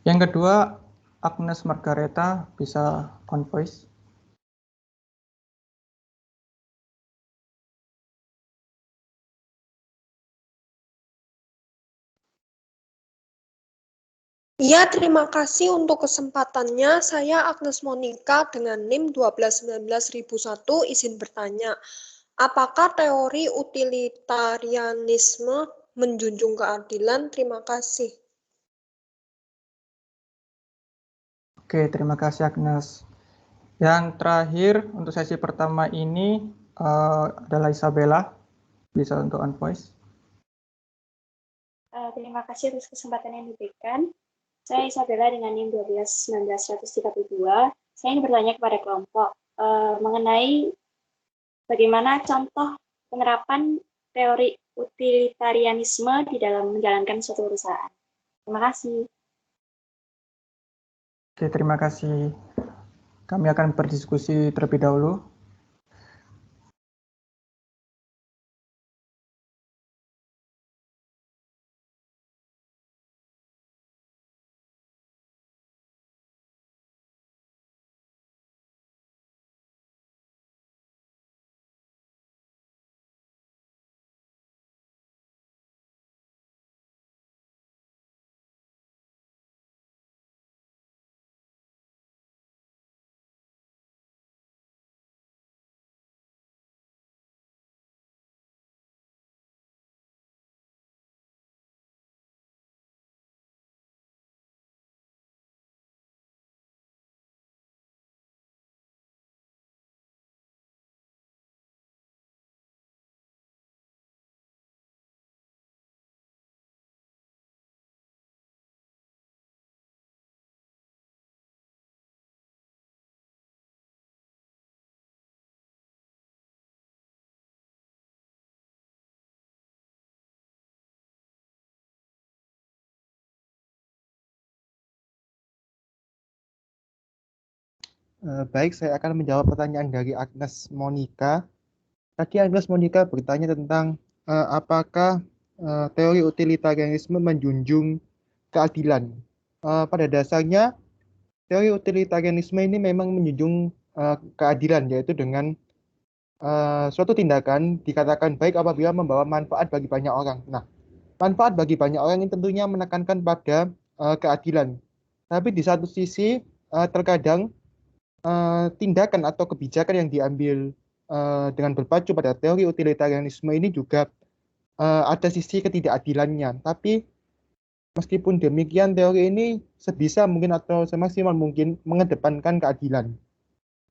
Yang kedua, Agnes Margareta bisa on voice. Iya, terima kasih untuk kesempatannya. Saya Agnes Monica dengan NIM 1219001 izin bertanya. Apakah teori utilitarianisme menjunjung keadilan? Terima kasih. Oke, terima kasih Agnes. Yang terakhir untuk sesi pertama ini adalah Isabella. Bisa untuk on voice. Terima kasih atas kesempatan yang diberikan. Saya Isabella dengan NIM 12-19-132. Saya ingin bertanya kepada kelompok mengenai bagaimana contoh penerapan teori utilitarianisme di dalam menjalankan suatu perusahaan. Terima kasih. Oke, terima kasih. Kami akan berdiskusi terlebih dahulu. Baik, saya akan menjawab pertanyaan dari Agnes Monica. Tadi Agnes Monica bertanya tentang apakah teori utilitarianisme menjunjung keadilan. Pada dasarnya, teori utilitarianisme ini memang menjunjung keadilan, yaitu dengan suatu tindakan dikatakan baik apabila membawa manfaat bagi banyak orang. Nah, manfaat bagi banyak orang ini tentunya menekankan pada keadilan. Tapi di satu sisi, terkadang tindakan atau kebijakan yang diambil dengan berpacu pada teori utilitarianisme ini juga ada sisi ketidakadilannya. Tapi meskipun demikian, teori ini sebisa mungkin atau semaksimal mungkin mengedepankan keadilan.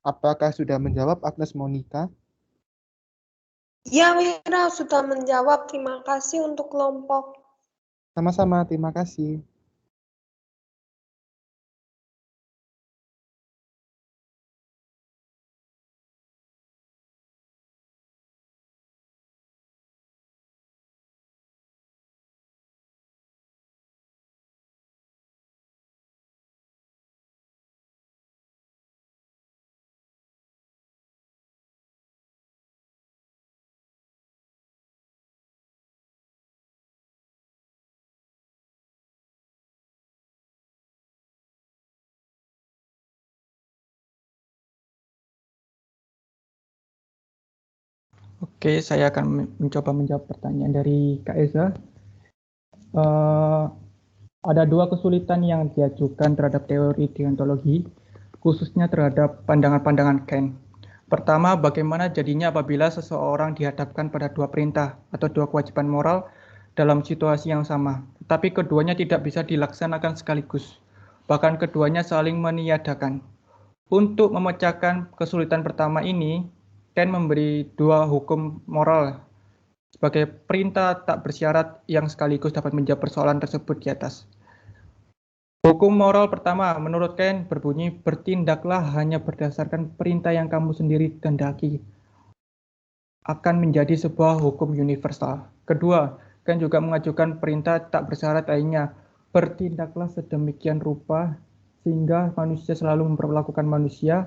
Apakah sudah menjawab Agnes Monica? Ya, Wira sudah menjawab. Terima kasih untuk kelompok. Sama-sama, terima kasih. Oke, saya akan mencoba menjawab pertanyaan dari Kak Eza. Ada dua kesulitan yang diajukan terhadap teori deontologi, khususnya terhadap pandangan-pandangan Kant. Pertama, bagaimana jadinya apabila seseorang dihadapkan pada dua perintah atau dua kewajiban moral dalam situasi yang sama, tetapi keduanya tidak bisa dilaksanakan sekaligus. Bahkan keduanya saling meniadakan. Untuk memecahkan kesulitan pertama ini, Kant memberi dua hukum moral sebagai perintah tak bersyarat yang sekaligus dapat menjawab persoalan tersebut di atas. Hukum moral pertama menurut Kant berbunyi, bertindaklah hanya berdasarkan perintah yang kamu sendiri kehendaki. Akan menjadi sebuah hukum universal. Kedua, Kant juga mengajukan perintah tak bersyarat lainnya, bertindaklah sedemikian rupa sehingga manusia selalu memperlakukan manusia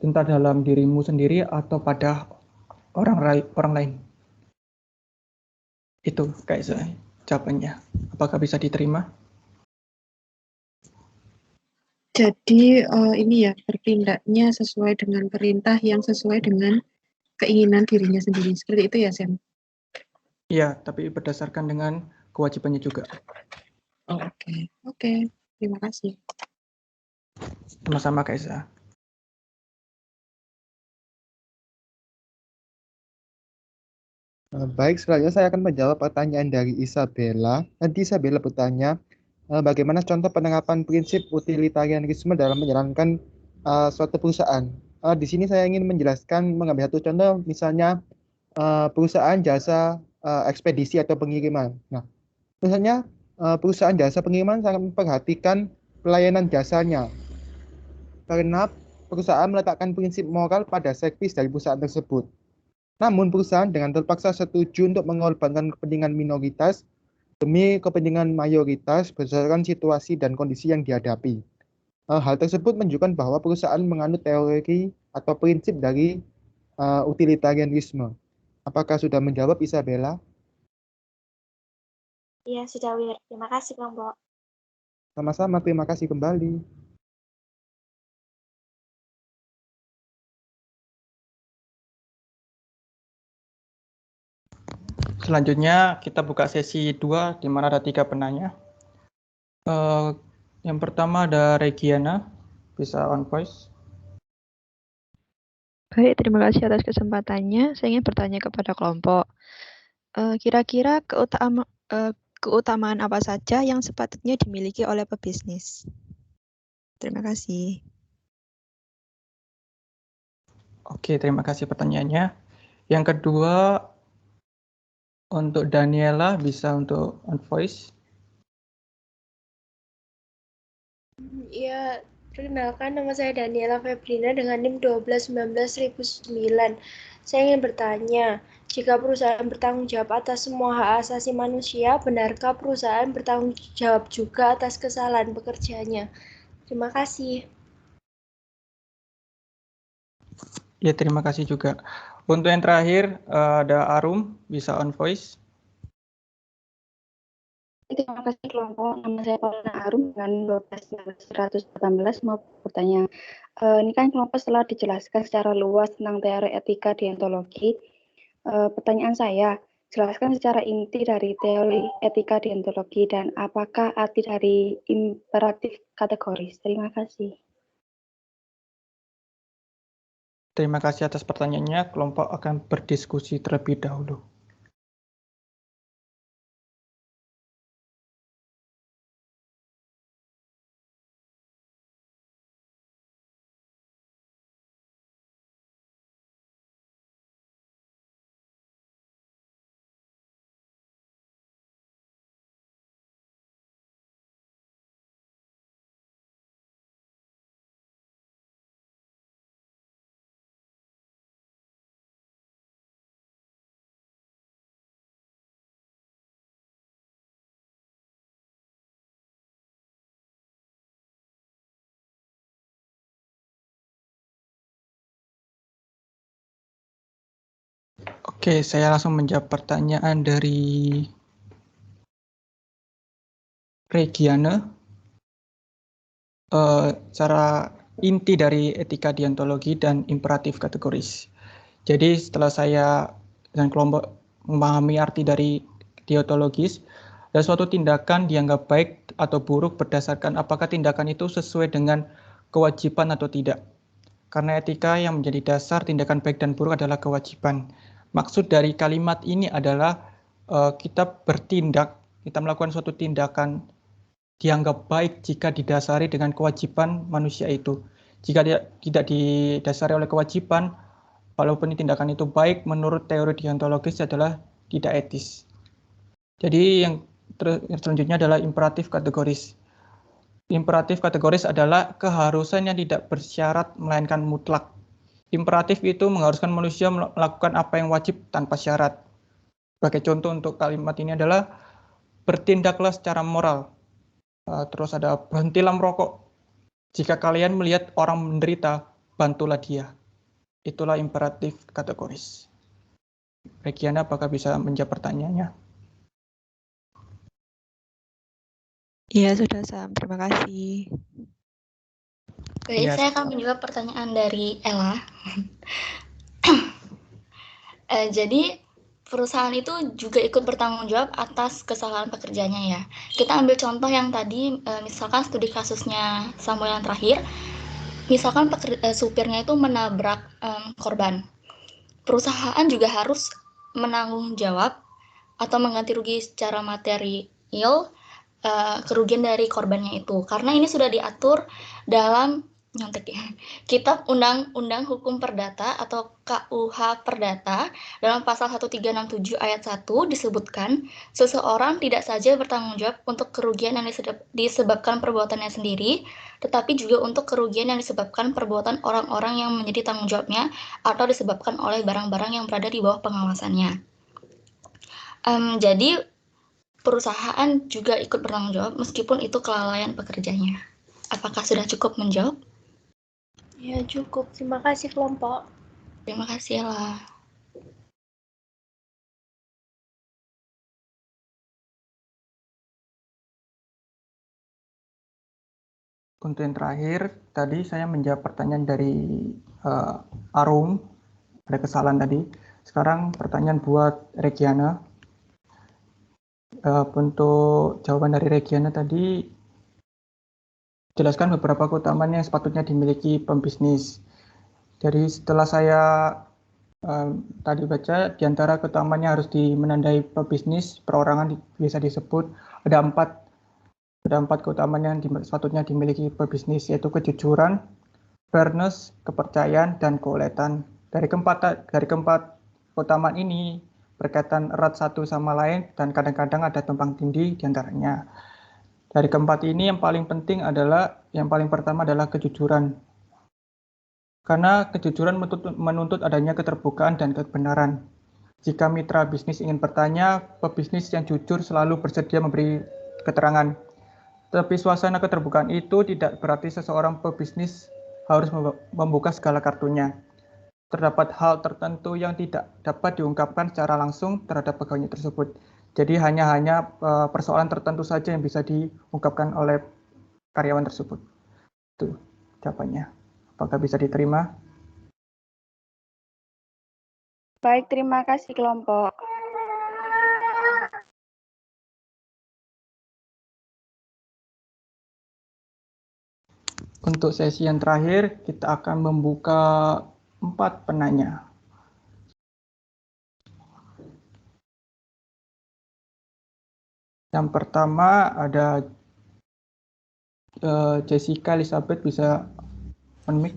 entah dalam dirimu sendiri atau pada orang lain. Itu kayak jawabannya. Apakah bisa diterima? Jadi ini ya bertindaknya sesuai dengan perintah yang sesuai dengan keinginan dirinya sendiri. Seperti itu ya, Sam? Iya, tapi berdasarkan dengan kewajibannya juga. Oh, oke. Terima kasih. Sama-sama, Kaisa. Baik, selanjutnya saya akan menjawab pertanyaan dari Isabella. Nanti Isabella bertanya, bagaimana contoh penerapan prinsip utilitarianisme dalam menjalankan suatu perusahaan. Di sini saya ingin menjelaskan mengambil satu contoh, misalnya perusahaan jasa ekspedisi atau pengiriman. Nah, misalnya perusahaan jasa pengiriman sangat memperhatikan pelayanan jasanya karena perusahaan meletakkan prinsip moral pada servis dari perusahaan tersebut. Namun perusahaan dengan terpaksa setuju untuk mengorbankan kepentingan minoritas demi kepentingan mayoritas berdasarkan situasi dan kondisi yang dihadapi. Hal tersebut menunjukkan bahwa perusahaan menganut teori atau prinsip dari utilitarianisme. Apakah sudah menjawab, Isabella? Iya, sudah, Wir. Terima kasih, kelompok. Sama-sama, terima kasih kembali. Selanjutnya kita buka sesi 2 di mana ada 3 penanya. Yang pertama ada Regiana, bisa on voice. Baik, terima kasih atas kesempatannya. Saya ingin bertanya kepada kelompok. Kira-kira keutamaan apa saja yang sepatutnya dimiliki oleh pebisnis? Terima kasih. Oke, terima kasih pertanyaannya. Yang kedua, untuk Daniela, bisa untuk on voice. Ya, perkenalkan nama saya Daniela Febrina dengan NIM 1219009. Saya ingin bertanya, jika perusahaan bertanggung jawab atas semua hak asasi manusia, benarkah perusahaan bertanggung jawab juga atas kesalahan pekerjanya? Terima kasih. Ya, terima kasih juga. Untuk yang terakhir, ada Arum, bisa on voice. Terima kasih kelompok. Nama saya Paulina Arum dengan 12118 mau bertanya. Ini kan kelompok setelah dijelaskan secara luas tentang teori etika deontologi. Pertanyaan saya, jelaskan secara inti dari teori etika deontologi dan apakah arti dari imperatif kategoris. Terima kasih. Terima kasih atas pertanyaannya. Kelompok akan berdiskusi terlebih dahulu. Oke, saya langsung menjawab pertanyaan dari Regiana. Cara inti dari etika deontologi dan imperatif kategoris. Jadi setelah saya dan kelompok memahami arti dari deontologis, dan suatu tindakan dianggap baik atau buruk berdasarkan apakah tindakan itu sesuai dengan kewajiban atau tidak. Karena etika yang menjadi dasar tindakan baik dan buruk adalah kewajiban. Maksud dari kalimat ini adalah kita bertindak, kita melakukan suatu tindakan dianggap baik jika didasari dengan kewajiban manusia itu. Jika tidak didasari oleh kewajiban, walaupun tindakan itu baik, menurut teori deontologis adalah tidak etis. Jadi yang selanjutnya adalah imperatif kategoris. Imperatif kategoris adalah keharusan yang tidak bersyarat melainkan mutlak. Imperatif itu mengharuskan manusia melakukan apa yang wajib tanpa syarat. Sebagai contoh untuk kalimat ini adalah bertindaklah secara moral. Terus ada berhentilah merokok. Jika kalian melihat orang menderita, bantulah dia. Itulah imperatif kategoris. Regiana, apakah bisa menjawab pertanyaannya? Iya, sudah Sam. Terima kasih. Baik, saya akan menjawab pertanyaan dari Ella. Jadi, perusahaan itu juga ikut bertanggung jawab atas kesalahan pekerjanya ya. Kita ambil contoh yang tadi, misalkan studi kasusnya Samuel yang terakhir, misalkan supirnya itu menabrak korban. Perusahaan juga harus menanggung jawab atau mengganti rugi secara material kerugian dari korbannya itu. Karena ini sudah diatur dalam Kitab Undang-Undang Hukum Perdata atau KUH Perdata dalam pasal 1367 ayat 1 disebutkan seseorang tidak saja bertanggung jawab untuk kerugian yang disebabkan perbuatannya sendiri, tetapi juga untuk kerugian yang disebabkan perbuatan orang-orang yang menjadi tanggung jawabnya atau disebabkan oleh barang-barang yang berada di bawah pengawasannya. Jadi perusahaan juga ikut bertanggung jawab meskipun itu kelalaian pekerjanya. Apakah sudah cukup menjawab? Ya, cukup. Terima kasih kelompok. Terima kasih, Ella. Untuk yang terakhir, tadi saya menjawab pertanyaan dari Arum, ada kesalahan tadi. Sekarang pertanyaan buat Regiana. Untuk jawaban dari Regiana tadi, jelaskan beberapa keutamaan yang sepatutnya dimiliki pembisnis. Jadi setelah saya tadi baca, di antara keutamaan yang harus menandai pebisnis perorangan bisa disebut ada empat keutamaan yang sepatutnya dimiliki pebisnis, yaitu kejujuran, fairness, kepercayaan, dan keuletan. Dari keempat keutamaan ini berkaitan erat satu sama lain dan kadang-kadang ada tumpang tindih di antaranya. Dari keempat ini yang paling pertama adalah kejujuran. Karena kejujuran menuntut adanya keterbukaan dan kebenaran. Jika mitra bisnis ingin bertanya, pebisnis yang jujur selalu bersedia memberi keterangan. Tapi suasana keterbukaan itu tidak berarti seseorang pebisnis harus membuka segala kartunya. Terdapat hal tertentu yang tidak dapat diungkapkan secara langsung terhadap pegawainya tersebut. Jadi hanya persoalan tertentu saja yang bisa diungkapkan oleh karyawan tersebut. Itu jawabannya. Apakah bisa diterima? Baik, terima kasih kelompok. Untuk sesi yang terakhir, kita akan membuka 4 penanya. Yang pertama ada Jessica Elizabeth, bisa on-mic.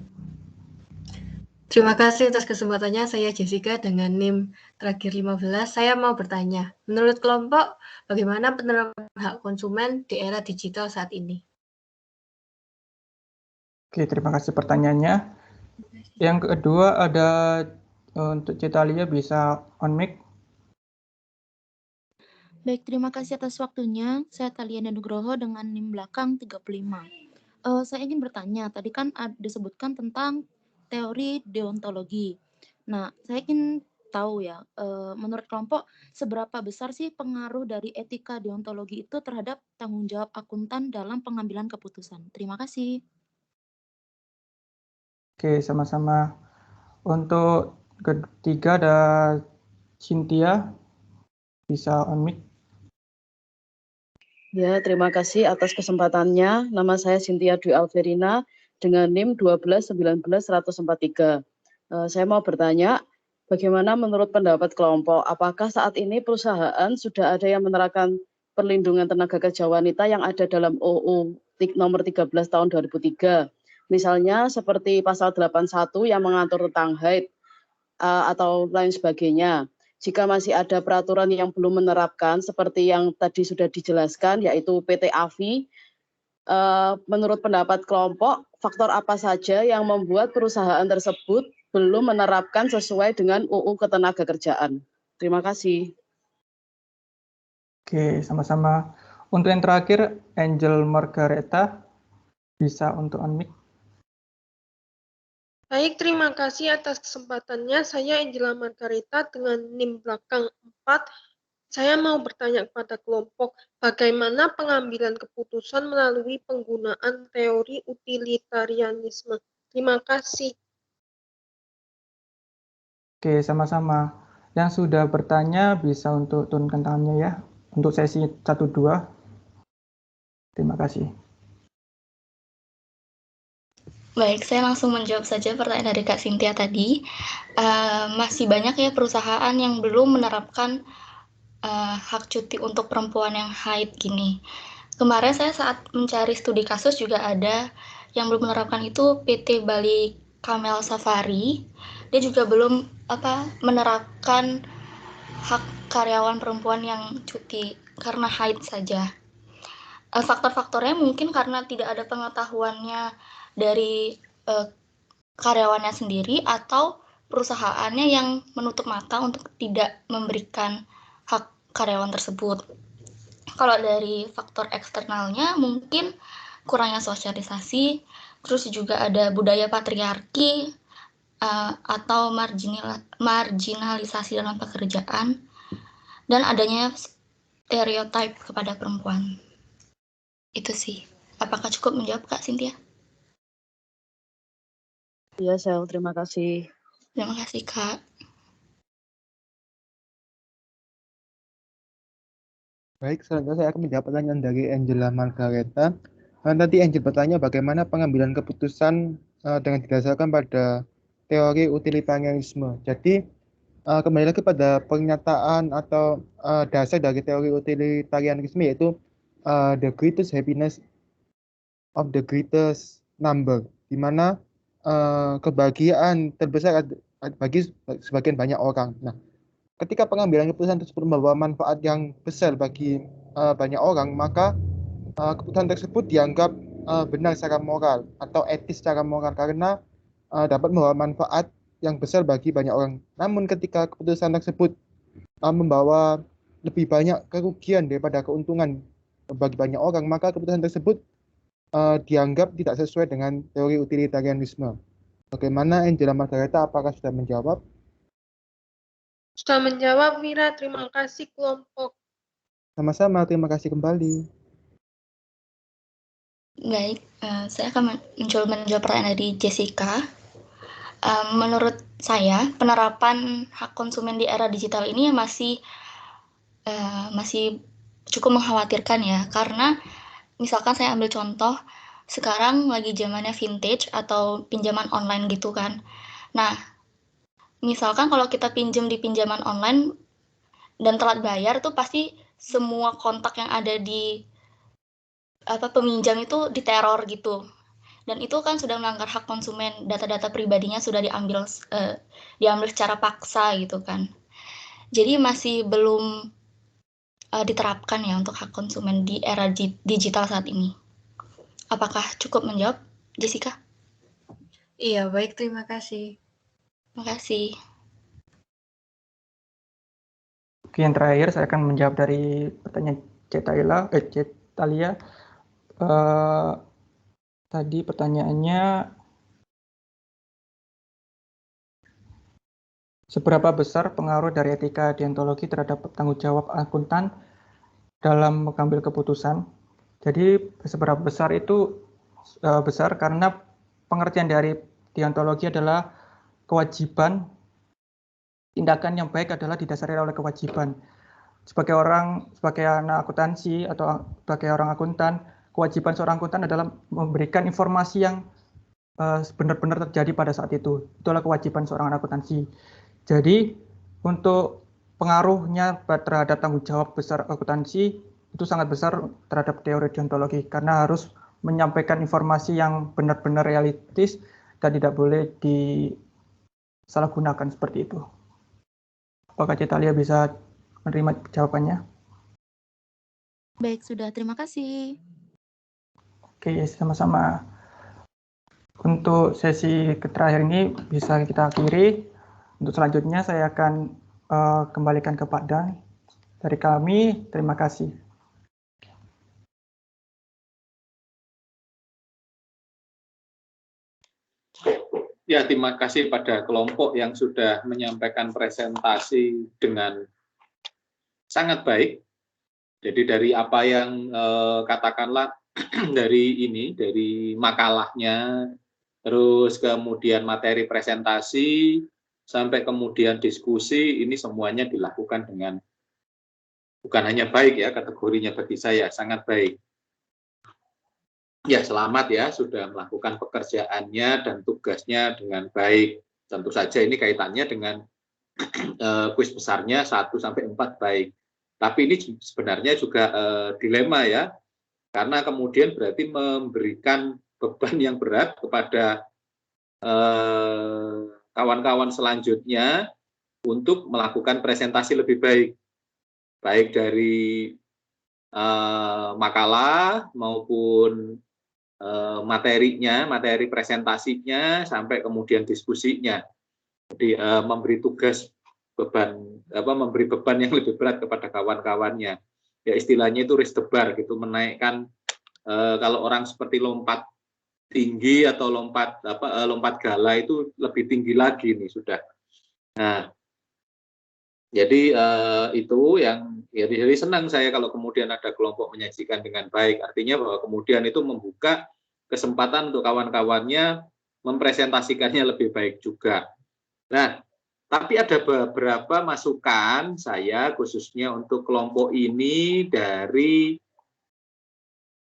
Terima kasih atas kesempatannya. Saya Jessica dengan NIM terakhir 15. Saya mau bertanya, menurut kelompok, bagaimana penerapan hak konsumen di era digital saat ini? Oke, terima kasih pertanyaannya. Yang kedua ada untuk Citalia, bisa on-mic. Baik, terima kasih atas waktunya. Saya Talia Nugroho dengan NIM belakang 35. Saya ingin bertanya, tadi kan disebutkan tentang teori deontologi. Nah, saya ingin tahu ya, menurut kelompok, seberapa besar sih pengaruh dari etika deontologi itu terhadap tanggung jawab akuntan dalam pengambilan keputusan? Terima kasih. Oke, sama-sama. Untuk ketiga ada Cynthia, bisa on-mic. Ya, terima kasih atas kesempatannya. Nama saya Cynthia Dwi Alverina dengan NIM 1219143. Saya mau bertanya, bagaimana menurut pendapat kelompok, apakah saat ini perusahaan sudah ada yang menerapkan perlindungan tenaga kerja wanita yang ada dalam UU nomor 13 tahun 2003? Misalnya seperti pasal 81 yang mengatur tentang haid atau lain sebagainya. Jika masih ada peraturan yang belum menerapkan seperti yang tadi sudah dijelaskan, yaitu PT AFI, menurut pendapat kelompok, faktor apa saja yang membuat perusahaan tersebut belum menerapkan sesuai dengan UU Ketenagakerjaan? Terima kasih. Oke, sama-sama. Untuk yang terakhir, Angel Margareta, bisa untuk on-mic. Baik, terima kasih atas kesempatannya. Saya Angela Margareta dengan NIM belakang 4. Saya mau bertanya kepada kelompok, bagaimana pengambilan keputusan melalui penggunaan teori utilitarianisme. Terima kasih. Oke, sama-sama. Yang sudah bertanya bisa untuk turunkan tangannya ya, untuk sesi 1-2. Terima kasih. Baik, saya langsung menjawab saja pertanyaan dari Kak Cynthia tadi. Masih banyak ya perusahaan yang belum menerapkan hak cuti untuk perempuan yang haid gini. kemarin saya saat mencari studi kasus juga ada yang belum menerapkan itu PT Bali Kamel Safari. Dia juga belum menerapkan hak karyawan perempuan yang cuti karena haid saja. Faktor-faktornya mungkin karena tidak ada pengetahuannya dari karyawannya sendiri atau perusahaannya yang menutup mata untuk tidak memberikan hak karyawan tersebut. Kalau dari faktor eksternalnya mungkin kurangnya sosialisasi, terus juga ada budaya patriarki atau marginalisasi dalam pekerjaan, dan adanya stereotip kepada perempuan. Itu sih. Apakah cukup menjawab, Kak Cynthia? Iya, Sel. Terima kasih. Terima kasih, Kak. Baik, selanjutnya saya akan menjawab pertanyaan dari Angela Margareta. Tadi Angel bertanya bagaimana pengambilan keputusan dengan didasarkan pada teori utilitarianisme. Jadi, kembali lagi pada pernyataan atau dasar dari teori utilitarianisme, yaitu the greatest happiness of the greatest number, di mana kebahagiaan terbesar bagi sebagian banyak orang. Nah, ketika pengambilan keputusan tersebut membawa manfaat yang besar bagi banyak orang, maka keputusan tersebut dianggap benar secara moral atau etis secara moral karena dapat membawa manfaat yang besar bagi banyak orang. Namun ketika keputusan tersebut membawa lebih banyak kerugian daripada keuntungan bagi banyak orang, maka keputusan tersebut dianggap tidak sesuai dengan teori utilitarianisme. Bagaimana Angela Margareta, apakah sudah menjawab? Sudah menjawab, Mira. Terima kasih, kelompok. Sama-sama, terima kasih kembali. Baik, saya akan mencoba menjawab pertanyaan dari Jessica. Menurut saya, penerapan hak konsumen di era digital ini masih cukup mengkhawatirkan ya, karena misalkan saya ambil contoh, sekarang lagi zamannya vintage atau pinjaman online gitu kan. Nah, misalkan kalau kita pinjam di pinjaman online dan telat bayar tuh pasti semua kontak yang ada di peminjam itu diteror gitu. Dan itu kan sudah melanggar hak konsumen, data-data pribadinya sudah diambil secara paksa gitu kan. Jadi masih belum diterapkan ya untuk hak konsumen di era digital saat ini. Apakah cukup menjawab, Jessica? Iya, baik. Terima kasih. Terima kasih. Oke, yang terakhir saya akan menjawab dari pertanyaan Cetalia. Tadi pertanyaannya, seberapa besar pengaruh dari etika deontologi terhadap tanggung jawab akuntan dalam mengambil keputusan? Jadi seberapa besar itu besar karena pengertian dari deontologi adalah kewajiban, tindakan yang baik adalah didasari oleh kewajiban. Sebagai anak akuntansi atau sebagai orang akuntan, kewajiban seorang akuntan adalah memberikan informasi yang benar-benar terjadi pada saat itu. Itulah kewajiban seorang anak akuntansi. Jadi untuk pengaruhnya terhadap tanggung jawab besar akuntansi itu sangat besar terhadap teori deontologi karena harus menyampaikan informasi yang benar-benar realistis dan tidak boleh disalahgunakan seperti itu. Apakah Cetalia bisa menerima jawabannya? Baik, sudah. Terima kasih. Oke, sama-sama. Untuk sesi terakhir ini bisa kita akhiri. Untuk selanjutnya saya akan kembalikan ke Pak Dan. Dari kami, terima kasih. Ya, terima kasih pada kelompok yang sudah menyampaikan presentasi dengan sangat baik. Jadi dari apa yang katakanlah dari makalahnya, terus kemudian materi presentasi, sampai kemudian diskusi, ini semuanya dilakukan dengan bukan hanya baik ya, kategorinya bagi saya sangat baik. Ya, selamat ya sudah melakukan pekerjaannya dan tugasnya dengan baik. Tentu saja ini kaitannya dengan kuis besarnya 1 sampai 4 baik. Tapi ini sebenarnya juga dilema ya. karena kemudian berarti memberikan beban yang berat kepada kawan-kawan selanjutnya untuk melakukan presentasi lebih baik, baik dari makalah maupun materinya, materi presentasinya, sampai kemudian diskusinya. Jadi memberi tugas beban, memberi beban yang lebih berat kepada kawan-kawannya. Ya istilahnya itu raise the bar gitu, menaikkan kalau orang seperti lompat tinggi atau lompat gala itu lebih tinggi lagi nih sudah. Nah, jadi itu yang ya, jadi senang saya kalau kemudian ada kelompok menyajikan dengan baik. Artinya bahwa kemudian itu membuka kesempatan untuk kawan-kawannya mempresentasikannya lebih baik juga. Nah, tapi ada beberapa masukan saya khususnya untuk kelompok ini dari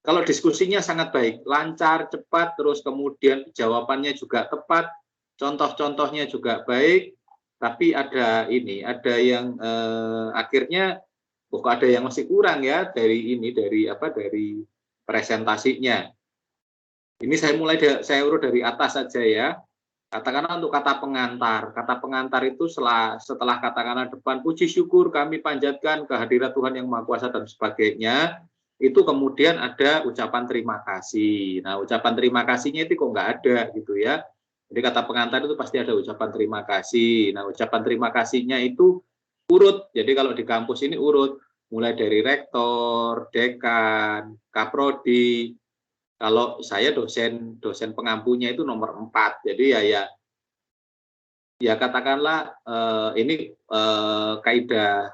kalau diskusinya sangat baik, lancar, cepat, terus kemudian jawabannya juga tepat, contoh-contohnya juga baik, tapi ada yang akhirnya kok ada yang masih kurang ya dari presentasinya. Ini saya urut dari atas saja ya. Katakanlah untuk kata pengantar. Kata pengantar itu setelah katakanlah depan puji syukur kami panjatkan kehadirat Tuhan yang Maha Kuasa dan sebagainya. Itu kemudian ada ucapan terima kasih. Nah, ucapan terima kasihnya itu kok nggak ada gitu ya. Jadi kata pengantar itu pasti ada ucapan terima kasih. Nah, ucapan terima kasihnya itu urut. Jadi kalau di kampus ini urut, mulai dari rektor, dekan, kaprodi. Kalau saya dosen pengampunya itu nomor 4. Jadi ya katakanlah ini kaidah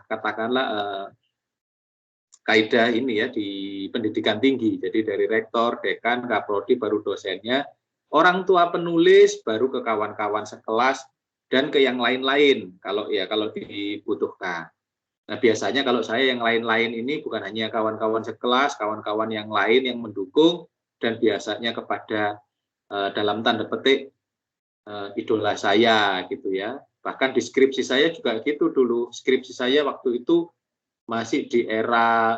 kaidah ini ya di pendidikan tinggi. Jadi dari rektor, dekan, kaprodi, baru dosennya, orang tua penulis, baru ke kawan-kawan sekelas dan ke yang lain-lain kalau dibutuhkan. Nah, biasanya kalau saya yang lain-lain ini bukan hanya kawan-kawan sekelas, kawan-kawan yang lain yang mendukung, dan biasanya kepada dalam tanda petik idola saya gitu ya. Bahkan di skripsi saya juga gitu dulu. Skripsi saya waktu itu masih di era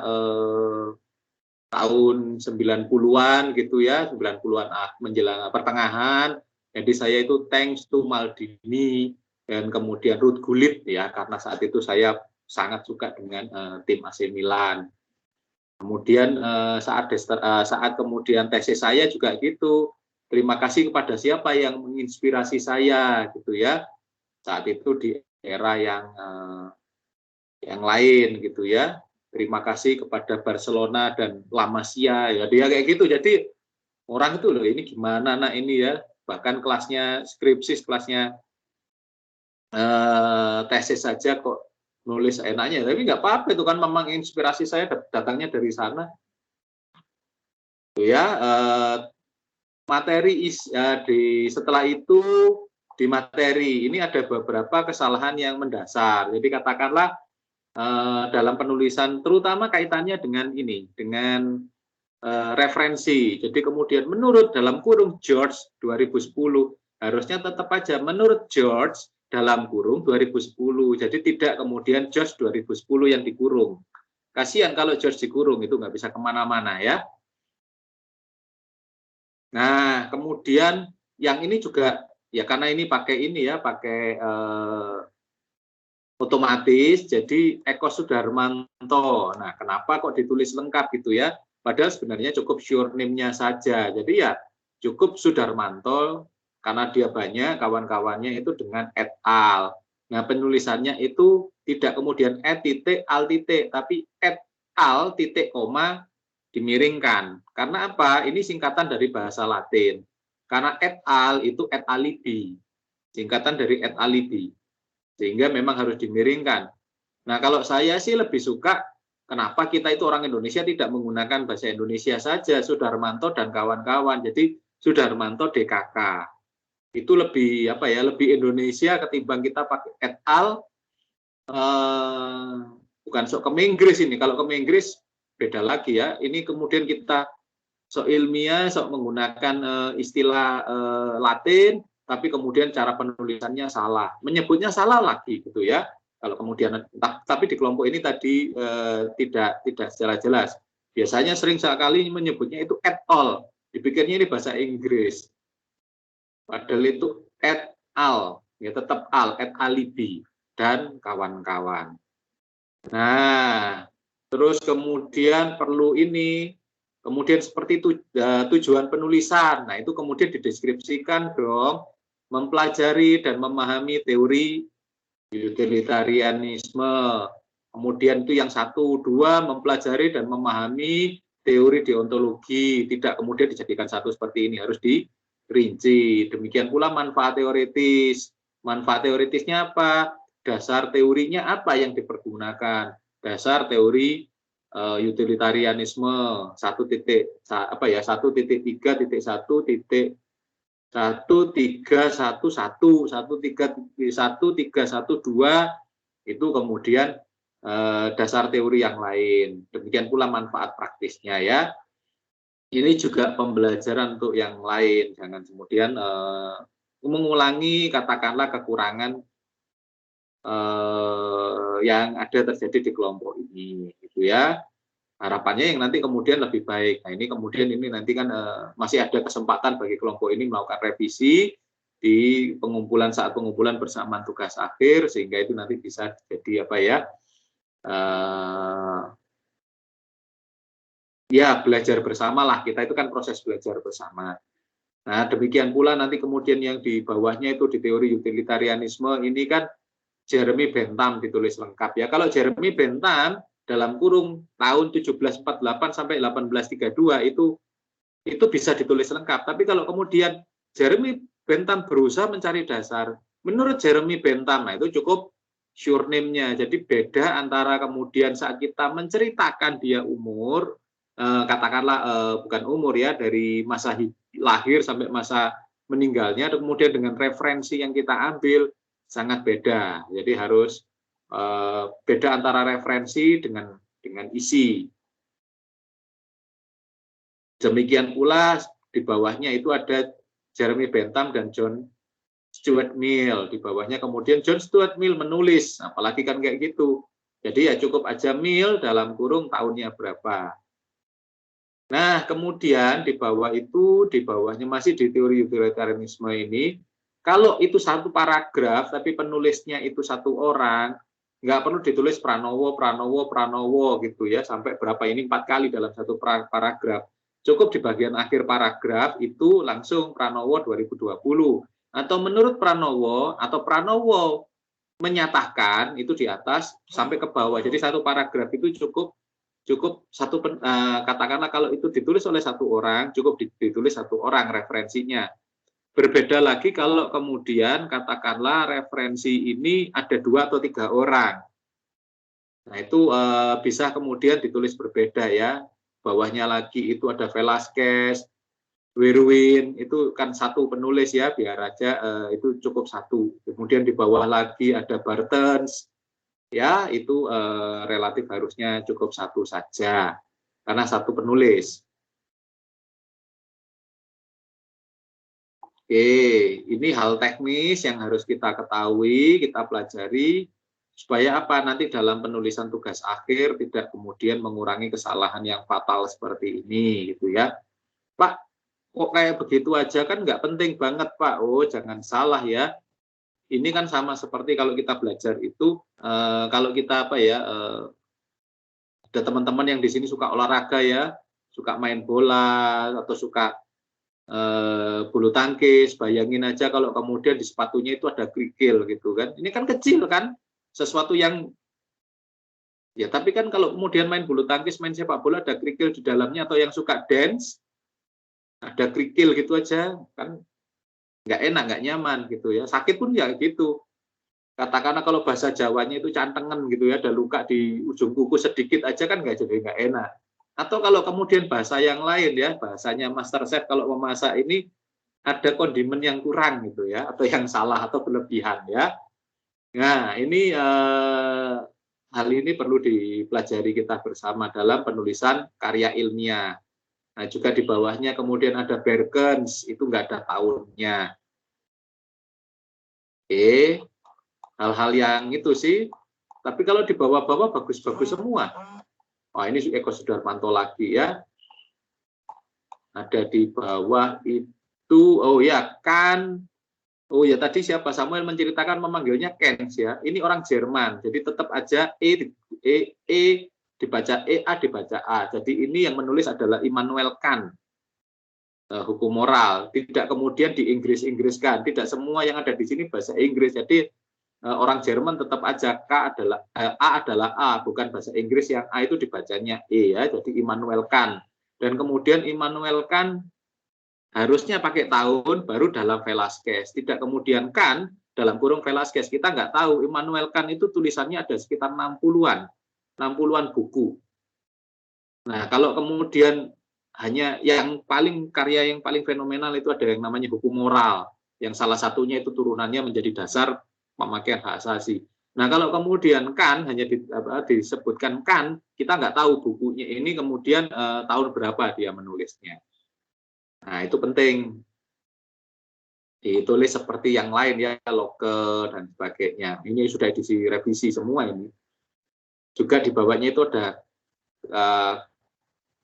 tahun 90-an gitu ya, 90-an menjelang pertengahan. Jadi saya itu thanks to Maldini dan kemudian Ruud Gullit ya, karena saat itu saya sangat suka dengan tim AC Milan. Kemudian saat kemudian tesis saya juga gitu. Terima kasih kepada siapa yang menginspirasi saya gitu ya. Saat itu di era yang lain gitu ya. Terima kasih kepada Barcelona dan La Masia ya, dia kayak gitu. Jadi orang itu loh ini gimana nak ini ya. Bahkan kelasnya skripsi, kelasnya tesis saja kok nulis enaknya, tapi nggak apa-apa itu kan memang inspirasi saya datangnya dari sana. Ya, materi setelah itu di materi ini ada beberapa kesalahan yang mendasar. Jadi katakanlah dalam penulisan terutama kaitannya dengan referensi. Jadi kemudian menurut dalam kurung George 2010 harusnya tetap aja menurut George dalam kurung 2010. Jadi tidak kemudian George 2010 yang dikurung. Kasihan kalau George dikurung, itu nggak bisa kemana-mana ya. Nah, kemudian yang ini juga, ya karena ini pakai otomatis, jadi Eko Sudarmanto. Nah, kenapa kok ditulis lengkap gitu ya? Padahal sebenarnya cukup sure name-nya saja. Jadi ya cukup Sudarmanto, karena dia banyak kawan-kawannya itu dengan et al. Nah, penulisannya itu tidak kemudian et titik al titik, tapi et al titik koma dimiringkan. Karena apa? Ini singkatan dari bahasa Latin. Karena et al itu et alibi, singkatan dari et alibi. Sehingga memang harus dimiringkan. Nah, kalau saya sih lebih suka kenapa kita itu orang Indonesia tidak menggunakan bahasa Indonesia saja, Sudarmanto dan kawan-kawan. Jadi Sudarmanto DKK. Itu lebih lebih Indonesia ketimbang kita pakai et al. Bukan sok ke Inggris ini. Kalau ke Inggris beda lagi ya. Ini kemudian kita sok ilmiah, sok menggunakan istilah Latin, tapi kemudian cara penulisannya salah. Menyebutnya salah lagi gitu ya. Kalau kemudian tapi di kelompok ini tadi tidak secara jelas. Biasanya sering sekali menyebutnya itu et al. Dipikirnya ini bahasa Inggris. Padahal itu et al. Ya tetap al, et alibi. Dan kawan-kawan. Nah, terus kemudian perlu ini. Kemudian seperti itu tujuan penulisan. Nah, itu kemudian dideskripsikan dong. Mempelajari dan memahami teori utilitarianisme. Kemudian itu yang 1, 2, mempelajari dan memahami teori deontologi. Tidak kemudian dijadikan satu seperti ini, harus dirinci. Demikian pula manfaat teoritis. Manfaat teoritisnya apa? Dasar teorinya apa yang dipergunakan? Dasar teori utilitarianisme 1.1311 itu kemudian dasar teori yang lain. Demikian pula manfaat praktisnya ya. Ini juga pembelajaran untuk yang lain. Jangan kemudian mengulangi katakanlah kekurangan yang ada terjadi di kelompok ini, gitu ya. Harapannya yang nanti kemudian lebih baik. Nah ini kemudian ini nanti kan masih ada kesempatan bagi kelompok ini melakukan revisi di saat pengumpulan bersamaan tugas akhir, sehingga itu nanti bisa jadi apa ya? Ya belajar bersama lah, kita itu kan proses belajar bersama. Nah demikian pula nanti kemudian yang di bawahnya itu di teori utilitarianisme ini kan Jeremy Bentham ditulis lengkap ya. Kalau Jeremy Bentham dalam kurung tahun 1748 sampai 1832 itu bisa ditulis lengkap. Tapi kalau kemudian Jeremy Bentham berusaha mencari dasar, menurut Jeremy Bentham, nah itu cukup surname-nya. Jadi beda antara kemudian saat kita menceritakan dia umur, katakanlah bukan umur ya, dari masa lahir sampai masa meninggalnya, kemudian dengan referensi yang kita ambil sangat beda. Jadi harus beda antara referensi dengan isi. Demikian pula di bawahnya itu ada Jeremy Bentham dan John Stuart Mill. Di bawahnya kemudian John Stuart Mill menulis, apalagi kan kayak gitu. Jadi ya cukup aja Mill dalam kurung tahunnya berapa. Nah kemudian di bawah itu, di bawahnya masih di teori utilitarianisme ini, kalau itu satu paragraf, tapi penulisnya itu satu orang, nggak perlu ditulis Pranowo, Pranowo, Pranowo gitu ya, sampai berapa ini 4 kali dalam satu paragraf. Cukup di bagian akhir paragraf itu langsung Pranowo 2020. Atau menurut Pranowo, atau Pranowo menyatakan itu di atas sampai ke bawah. Jadi satu paragraf itu cukup satu, katakanlah kalau itu ditulis oleh satu orang, cukup ditulis satu orang referensinya. Berbeda lagi kalau kemudian katakanlah referensi ini ada 2 atau 3 orang. Nah itu bisa kemudian ditulis berbeda ya. Bawahnya lagi itu ada Velasquez, Wirwin, itu kan satu penulis ya, biar aja itu cukup satu. Kemudian di bawah lagi ada Bartens, ya itu relatif harusnya cukup satu saja, karena satu penulis. Oke, ini hal teknis yang harus kita ketahui, kita pelajari, supaya apa nanti dalam penulisan tugas akhir tidak kemudian mengurangi kesalahan yang fatal seperti ini, gitu ya. Pak, kok kayak begitu aja kan nggak penting banget Pak. Oh, jangan salah ya. Ini kan sama seperti kalau kita belajar itu, kalau kita apa ya, ada teman-teman yang di sini suka olahraga ya, suka main bola atau suka bulu tangkis, bayangin aja kalau kemudian di sepatunya itu ada kerikil gitu kan. Ini kan kecil kan, sesuatu yang ya, tapi kan kalau kemudian main bulu tangkis, main sepak bola ada kerikil di dalamnya, atau yang suka dance ada kerikil gitu aja kan nggak enak, nggak nyaman gitu ya. Sakit pun ya gitu. Katakanlah kalau bahasa Jawanya itu cantengan gitu ya, ada luka di ujung kuku sedikit aja kan nggak, jadi nggak enak. Atau kalau kemudian bahasa yang lain ya, bahasanya Master Chef kalau memasak ini ada kondimen yang kurang gitu ya, atau yang salah atau berlebihan ya. Nah ini hal ini perlu dipelajari kita bersama dalam penulisan karya ilmiah. Nah juga di bawahnya kemudian ada Berkens, itu nggak ada tahunnya. Oke, hal-hal yang itu sih. Tapi kalau di bawah-bawah bagus-bagus semua. Wah, ini Eko Sudarmanto lagi ya. Ada di bawah itu, oh ya, kan. Oh ya, tadi siapa? Samuel menceritakan memanggilnya Kens ya. Ini orang Jerman, jadi tetap aja E dibaca E, A dibaca A. Jadi ini yang menulis adalah Immanuel Kant. Hukum moral. Tidak kemudian di Inggris-Inggriskan. Tidak semua yang ada di sini bahasa Inggris. Jadi orang Jerman tetap aja A adalah A, bukan bahasa Inggris yang A itu dibacanya E ya. Jadi Immanuel Kant. Dan kemudian Immanuel Kant harusnya pakai tahun baru dalam Velázquez. Tidak kemudian Kant dalam kurung Velázquez. Kita nggak tahu. Immanuel Kant itu tulisannya ada sekitar 60-an buku. Nah, kalau kemudian hanya karya yang paling fenomenal itu ada yang namanya hukum moral. Yang salah satunya itu turunannya menjadi dasar pemakaian hak asasi. Nah, kalau kemudian Kant hanya disebutkan Kant, kita nggak tahu bukunya ini kemudian tahun berapa dia menulisnya. Nah, itu penting. Ditulis seperti yang lain ya, Locke dan sebagainya. Ini sudah edisi revisi semua ini. Juga di bawahnya itu ada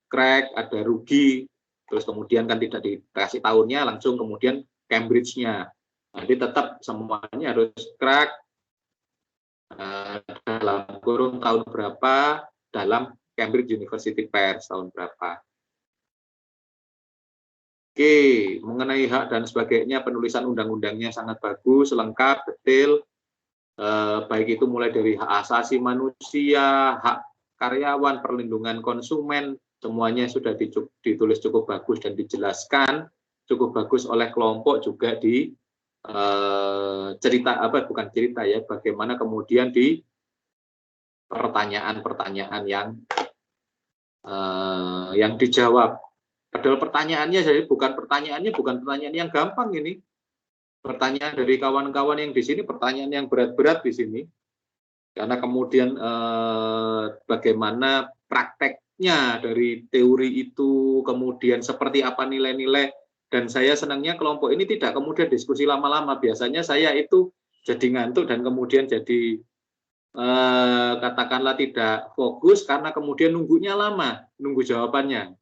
Craig, ada Rugi, terus kemudian kan tidak dikasih tahunnya, langsung kemudian Cambridge-nya. Jadi tetap semuanya harus Craig, dalam kurun tahun berapa, dalam Cambridge University Press tahun berapa. Oke, mengenai hak dan sebagainya, penulisan undang-undangnya sangat bagus, lengkap, detail, baik itu mulai dari hak asasi manusia, hak karyawan, perlindungan konsumen, semuanya sudah ditulis cukup bagus dan dijelaskan cukup bagus oleh kelompok, juga di bukan cerita ya, bagaimana kemudian di pertanyaan-pertanyaan yang dijawab. Padahal pertanyaannya bukan pertanyaan yang gampang ini. Pertanyaan dari kawan-kawan yang di sini pertanyaan yang berat-berat di sini. Karena kemudian bagaimana prakteknya dari teori itu, kemudian seperti apa nilai-nilai. Dan saya senangnya kelompok ini tidak kemudian diskusi lama-lama. Biasanya saya itu jadi ngantuk dan kemudian jadi katakanlah tidak fokus karena kemudian nunggunya lama, nunggu jawabannya.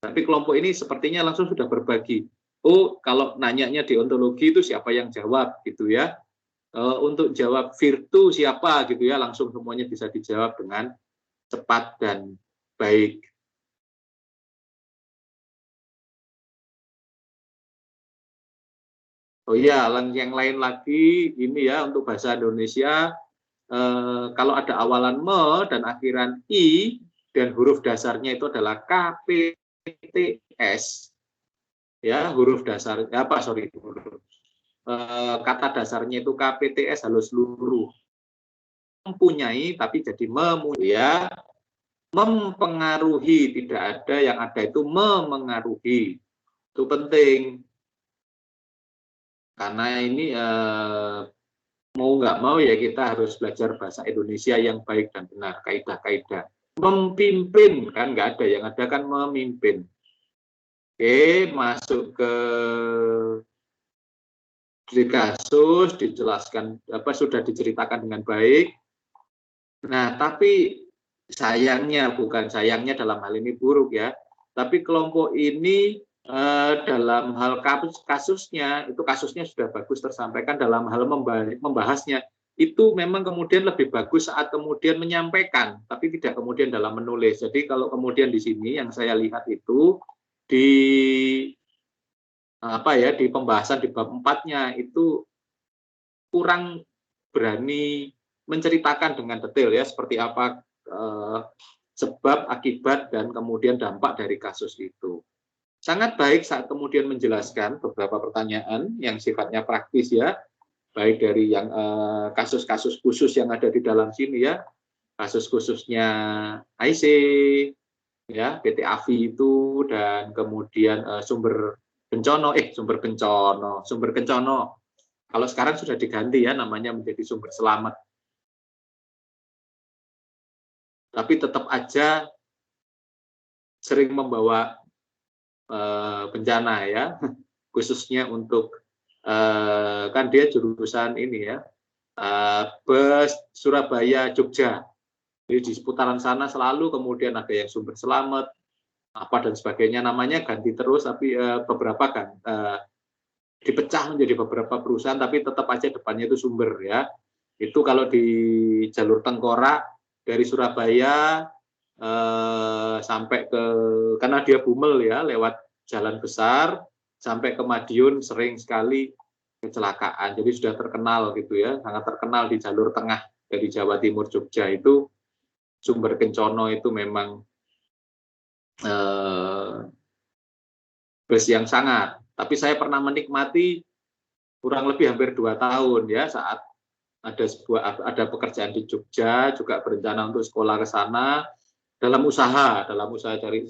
Tapi kelompok ini sepertinya langsung sudah berbagi. Oh, kalau nanyanya deontologi itu siapa yang jawab gitu ya. Untuk jawab virtu siapa gitu ya, langsung semuanya bisa dijawab dengan cepat dan baik. Oh iya, yang lain lagi ini ya untuk bahasa Indonesia, kalau ada awalan me dan akhiran i dan huruf dasarnya itu adalah KPTS, ya huruf dasar kata dasarnya itu KPTS halus seluruh, mempunyai tapi jadi ya, mempengaruhi, tidak ada yang ada itu memengaruhi, itu penting. Karena ini mau nggak mau ya kita harus belajar bahasa Indonesia yang baik dan benar, kaidah-kaidah. Memimpin, kan nggak ada, yang ada kan memimpin. Oke, masuk ke kasus, dijelaskan, sudah diceritakan dengan baik. Nah, tapi sayangnya, bukan sayangnya dalam hal ini buruk ya, tapi kelompok ini dalam hal kasusnya sudah bagus tersampaikan, dalam hal membahasnya itu memang kemudian lebih bagus saat kemudian menyampaikan, tapi tidak kemudian dalam menulis. Jadi kalau kemudian di sini yang saya lihat itu di pembahasan di bab 4-nya itu kurang berani menceritakan dengan detail ya, seperti apa sebab, akibat, dan kemudian dampak dari kasus itu. Sangat baik saat kemudian menjelaskan beberapa pertanyaan yang sifatnya praktis ya, baik dari yang kasus-kasus khusus yang ada di dalam sini ya, kasus khususnya IC, ya PT AFI itu, dan kemudian sumber kencono. Kalau sekarang sudah diganti ya namanya menjadi sumber selamat. Tapi tetap aja sering membawa bencana ya, khususnya untuk kan dia jurusan ini ya, bus Surabaya Jogja. Jadi di seputaran sana selalu kemudian ada yang Sumber Selamat, apa dan sebagainya, namanya ganti terus, tapi beberapa kan dipecah menjadi beberapa perusahaan, tapi tetap aja depannya itu Sumber ya. Itu kalau di jalur Tengkorak dari Surabaya sampai ke, karena dia Bumel ya, lewat jalan besar sampai ke Madiun sering sekali kecelakaan. Jadi sudah terkenal gitu ya, sangat terkenal di jalur tengah dari Jawa Timur Jogja itu Sumber Kencono itu memang bus yang sangat. Tapi saya pernah menikmati kurang lebih hampir 2 tahun ya, saat ada pekerjaan di Jogja, juga berencana untuk sekolah ke sana dalam usaha cari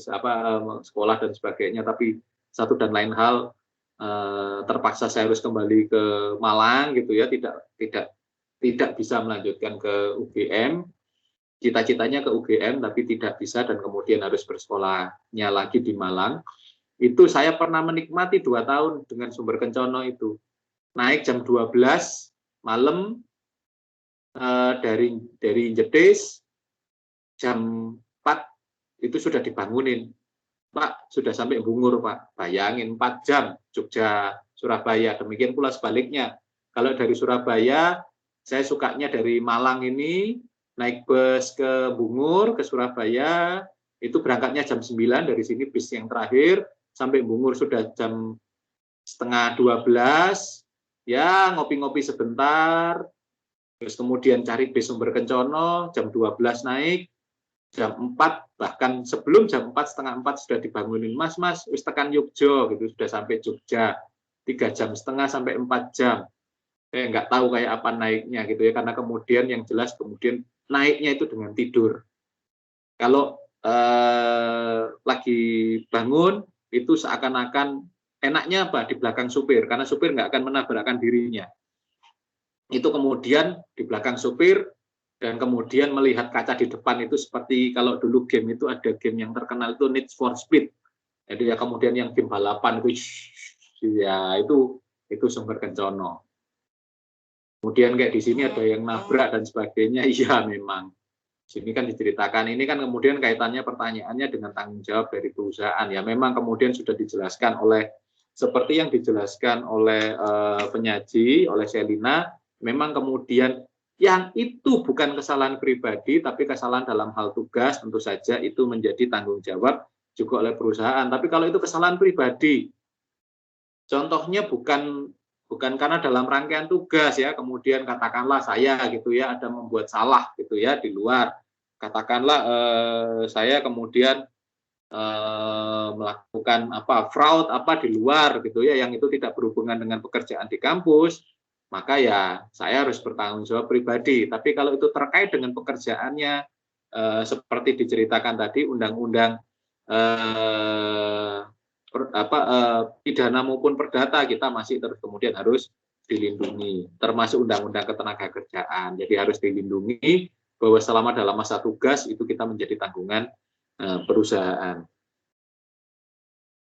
sekolah dan sebagainya. Tapi satu dan lain hal terpaksa saya harus kembali ke Malang gitu ya, tidak bisa melanjutkan ke UGM. Cita-citanya ke UGM tapi tidak bisa dan kemudian harus bersekolahnya lagi di Malang. Itu saya pernah menikmati 2 tahun dengan Sumber Kencono itu. Naik jam 12 malam dari Jetis, jam 4 itu sudah dibangunin. Pak, sudah sampai Bungur, Pak. Bayangin 4 jam Jogja Surabaya. Demikian pula sebaliknya. Kalau dari Surabaya, saya sukanya dari Malang ini naik bus ke Bungur, ke Surabaya, itu berangkatnya jam 9 dari sini bis yang terakhir, sampai Bungur sudah jam setengah 12, ya ngopi-ngopi sebentar, terus kemudian cari bis Sumber Kencono, jam 12 naik, jam 4, bahkan sebelum jam 4, setengah 4 sudah dibangunin, mas, wis tekan Yogyo, gitu, sudah sampai Jogja, 3,5 jam sampai 4 jam. Saya nggak tahu kayak apa naiknya gitu ya, karena kemudian yang jelas kemudian naiknya itu dengan tidur. Kalau lagi bangun itu seakan-akan enaknya apa? Di belakang supir, karena supir nggak akan menabrakkan dirinya. Itu kemudian di belakang supir dan kemudian melihat kaca di depan itu seperti kalau dulu game itu ada game yang terkenal itu Need for Speed. Jadi ya kemudian yang game balapan itu ya itu Sumber Kencono. Kemudian kayak di sini ada yang nabrak dan sebagainya, iya memang. Sini kan diceritakan, ini kan kemudian kaitannya pertanyaannya dengan tanggung jawab dari perusahaan. Ya memang kemudian sudah dijelaskan oleh, seperti yang dijelaskan oleh penyaji, oleh Selina, memang kemudian yang itu bukan kesalahan pribadi, tapi kesalahan dalam hal tugas, tentu saja itu menjadi tanggung jawab juga oleh perusahaan. Tapi kalau itu kesalahan pribadi, contohnya bukan karena dalam rangkaian tugas ya, kemudian katakanlah saya gitu ya ada membuat salah gitu ya di luar, katakanlah saya kemudian melakukan fraud di luar gitu ya, yang itu tidak berhubungan dengan pekerjaan di kampus, maka ya saya harus bertanggung jawab pribadi. Tapi kalau itu terkait dengan pekerjaannya seperti diceritakan tadi, undang-undang pidana maupun perdata kita masih terus kemudian harus dilindungi, termasuk undang-undang ketenagakerjaan. Jadi harus dilindungi bahwa selama dalam masa tugas itu kita menjadi tanggungan perusahaan.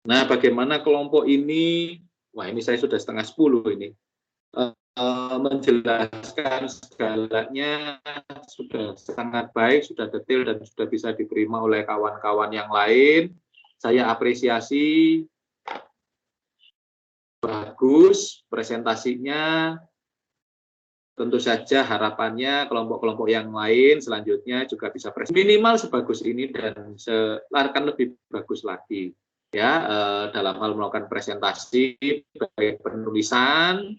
Nah, bagaimana kelompok ini? Wah, ini saya sudah 9:30 ini. Menjelaskan segalanya sudah sangat baik, sudah detail dan sudah bisa diterima oleh kawan-kawan yang lain. Saya apresiasi, bagus presentasinya. Tentu saja harapannya kelompok-kelompok yang lain selanjutnya juga bisa minimal sebagus ini dan akan lebih bagus lagi ya dalam hal melakukan presentasi, baik penulisan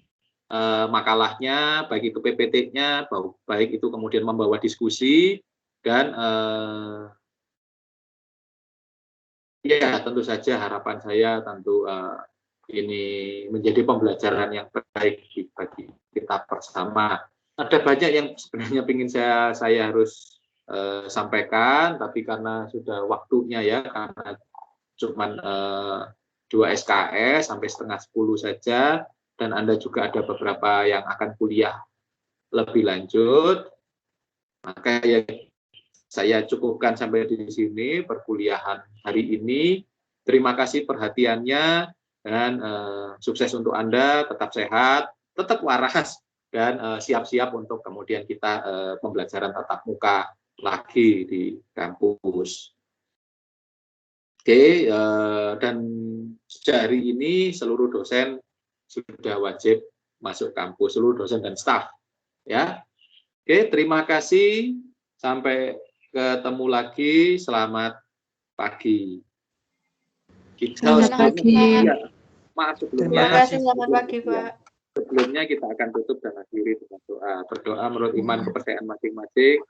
makalahnya, baik itu PPT-nya, baik itu kemudian membawa diskusi dan ya, tentu saja harapan saya tentu ini menjadi pembelajaran yang baik bagi kita bersama. Ada banyak yang sebenarnya ingin saya harus sampaikan, tapi karena sudah waktunya ya, karena cuma 2 SKS sampai 9:30 saja, dan Anda juga ada beberapa yang akan kuliah lebih lanjut, maka ya saya cukupkan sampai di sini perkuliahan hari ini. Terima kasih perhatiannya dan sukses untuk Anda, tetap sehat, tetap waras, dan siap-siap untuk kemudian kita pembelajaran tatap muka lagi di kampus. Oke, dan sejak hari ini seluruh dosen sudah wajib masuk kampus, seluruh dosen dan staf. Ya, oke, terima kasih. Sampai ketemu lagi. Selamat pagi. Selamat pagi. Ya, maaf sebelumnya. Terima kasih, selamat pagi, Pak. Sebelumnya kita akan tutup dan akhiri dengan doa. Berdoa menurut iman kepercayaan masing-masing.